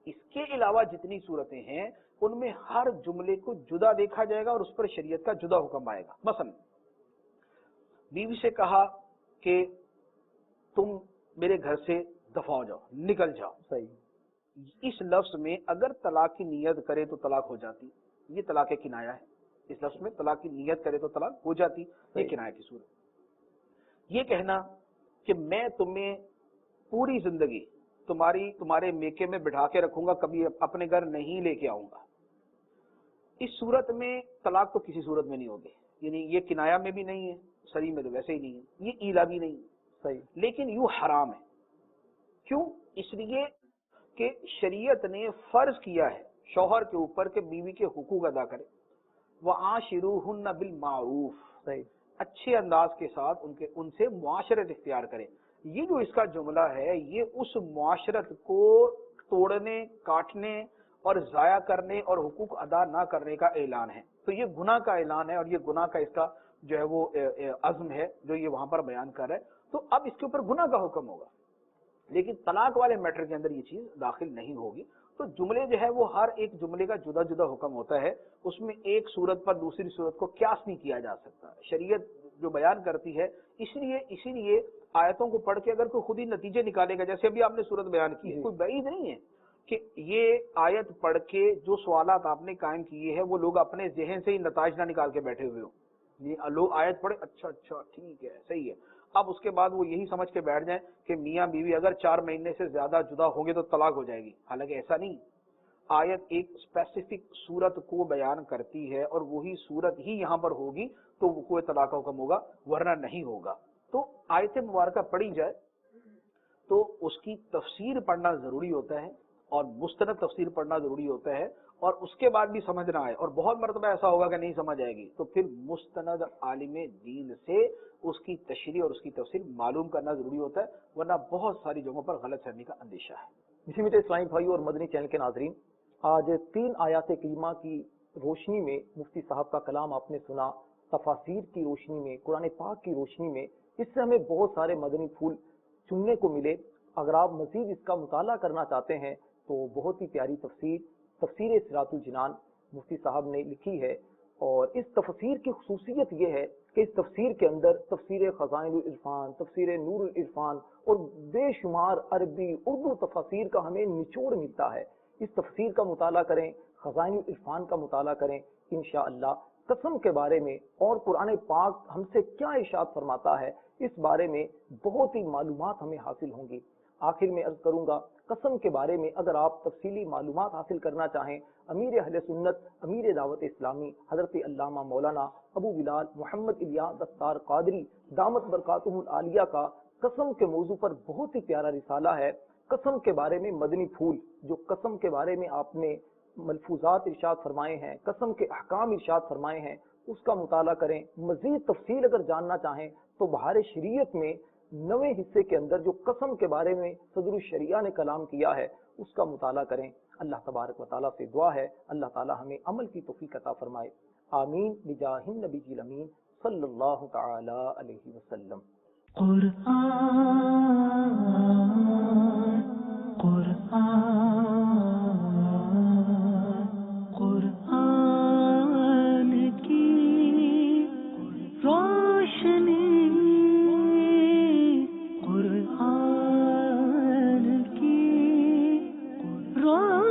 اس کے علاوہ جتنی صورتیں ہیں ان میں ہر جملے کو جدا دیکھا جائے گا اور اس پر شریعت کا جدا حکم آئے گا۔ مثلا بیوی سے کہا کہ تم میرے گھر سے دفع ہو جاؤ، نکل جاؤ، صحیح۔ اس لفظ میں اگر طلاق کی نیت کرے تو طلاق ہو جاتی، یہ طلاق کنایہ ہے۔ اس لفظ میں طلاق کی نیت کرے تو طلاق ہو جاتی، یہ کنایہ کی صورت۔ یہ کہنا کہ میں تمہیں پوری زندگی تمہارے میکے میں بٹھا کے رکھوں گا، کبھی اپنے گھر نہیں لے کے آؤں گا، اس صورت میں طلاق تو کسی صورت میں نہیں ہوگی، یعنی یہ کنایہ میں بھی نہیں ہے، سری میں تو ویسے ہی نہیں ہے، یہ ایلا بھی نہیں ہے، صحیح۔ لیکن یوں حرام ہے۔ کیوں؟ اس لیے کہ شریعت نے فرض کیا ہے شوہر کے اوپر کہ بیوی کے حقوق ادا کرے، وَعَاشِرُوهُنَّ بِالْمَعْرُوفِ، صحیح۔ اچھے انداز کے ساتھ ان سے معاشرت اختیار کرے۔ یہ جو اس کا جملہ ہے یہ اس معاشرت کو توڑنے، کاٹنے اور ضائع کرنے اور حقوق ادا نہ کرنے کا اعلان ہے۔ تو یہ گناہ کا اعلان ہے اور یہ گناہ کا اس کا جو ہے وہ عزم ہے جو یہ وہاں پر بیان کر رہا ہے۔ تو اب اس کے اوپر گناہ کا حکم ہوگا، لیکن طلاق والے میٹر کے اندر یہ چیز داخل نہیں ہوگی۔ تو جملے جو ہے وہ ہر ایک جملے کا جدا جدا حکم ہوتا ہے، اس میں ایک صورت پر دوسری صورت کو قیاس نہیں کیا جا سکتا۔ شریعت جو بیان کرتی ہے اسی لیے آیتوں کو پڑھ کے اگر کوئی خود ہی نتیجے نکالے گا، جیسے ابھی آپ نے صورت بیان کی ہے، کوئی بعید نہیں ہے کہ یہ آیت پڑھ کے جو سوالات آپ نے قائم کیے ہیں وہ لوگ اپنے ذہن سے ہی نتائج نہ نکال کے بیٹھے ہوئے ہوں۔ یہ لوگ آیت پڑھے، اچھا ٹھیک ہے، صحیح ہے، اب اس کے بعد وہ یہی سمجھ کے بیٹھ جائیں کہ میاں بیوی اگر 4 مہینے سے زیادہ جدا ہوں گے تو طلاق ہو جائے گی، حالانکہ ایسا نہیں۔ آیت ایک اسپیسیفک صورت کو بیان کرتی ہے اور وہی صورت ہی یہاں پر ہوگی تو وقوع طلاق کا حکم ہوگا، ورنہ نہیں ہوگا۔ تو آیت مبارکہ پڑھی جائے تو اس کی تفسیر پڑھنا ضروری ہوتا ہے اور مستند تفسیر پڑھنا ضروری ہوتا ہے، اور اس کے بعد بھی سمجھ نہ آئے اور بہت مرتبہ ایسا ہوگا کہ نہیں سمجھ آئے گی تو پھر مستند عالم دین سے اس کی تشریح اور اس کی تفسیر معلوم کرنا ضروری ہوتا ہے، ورنہ بہت ساری جگہوں پر غلط فہمی کا اندیشہ ہے۔ جسی میٹھے اسلامی بھائی اور مدنی چینل کے ناظرین، آج 3 آیات کریمہ کی روشنی میں مفتی صاحب کا کلام آپ نے سنا، تفاسیر کی روشنی میں، قرآن پاک کی روشنی میں، اس سے ہمیں بہت سارے مدنی پھول چننے کو ملے۔ اگر آپ مزید اس کا مطالعہ کرنا چاہتے ہیں تو بہت ہی پیاری تفسیر صراط الجنان مفتی صاحب نے لکھی ہے، اور اس تفسیر کی خصوصیت یہ ہے کہ اس تفسیر کے اندر تفسیر خزائن العرفان، تفسیر نور العرفان اور بے شمار عربی اردو تفاسیر کا ہمیں نچوڑ ملتا ہے۔ اس تفسیر کا مطالعہ کریں، خزائن العرفان کا مطالعہ کریں، انشاءاللہ قسم کے بارے میں اور قرآن پاک ہم سے کیا ارشاد فرماتا ہے اس بارے میں بہت ہی معلومات ہمیں حاصل ہوں گی۔ آخر میں عرض کروں گا، قسم کے بارے میں اگر آپ تفصیلی معلومات حاصل کرنا چاہیں، امیر اہل سنت، امیر دعوت اسلامی حضرت علامہ مولانا ابو بلال محمد الیاس دستار قادری دامت برکاتہم العالیہ کا قسم کے موضوع پر بہت ہی پیارا رسالہ ہے، قسم کے بارے میں مدنی پھول، جو قسم کے بارے میں آپ نے ملفوظات ارشاد فرمائے ہیں، قسم کے احکام ارشاد فرمائے ہیں، اس کا مطالعہ کریں۔ مزید تفصیل اگر جاننا چاہیں تو بہار شریعت میں 9ویں حصے کے اندر جو قسم کے بارے میں صدر الشریعہ نے کلام کیا ہے اس کا مطالعہ کریں۔ اللہ تبارک و تعالیٰ سے دعا ہے اللہ تعالیٰ ہمیں عمل کی توفیق عطا فرمائے، آمین بجاہ النبی الامین صلی اللہ تعالی علیہ وسلم۔ قرآن کی روشنی، قرآن کی روشنی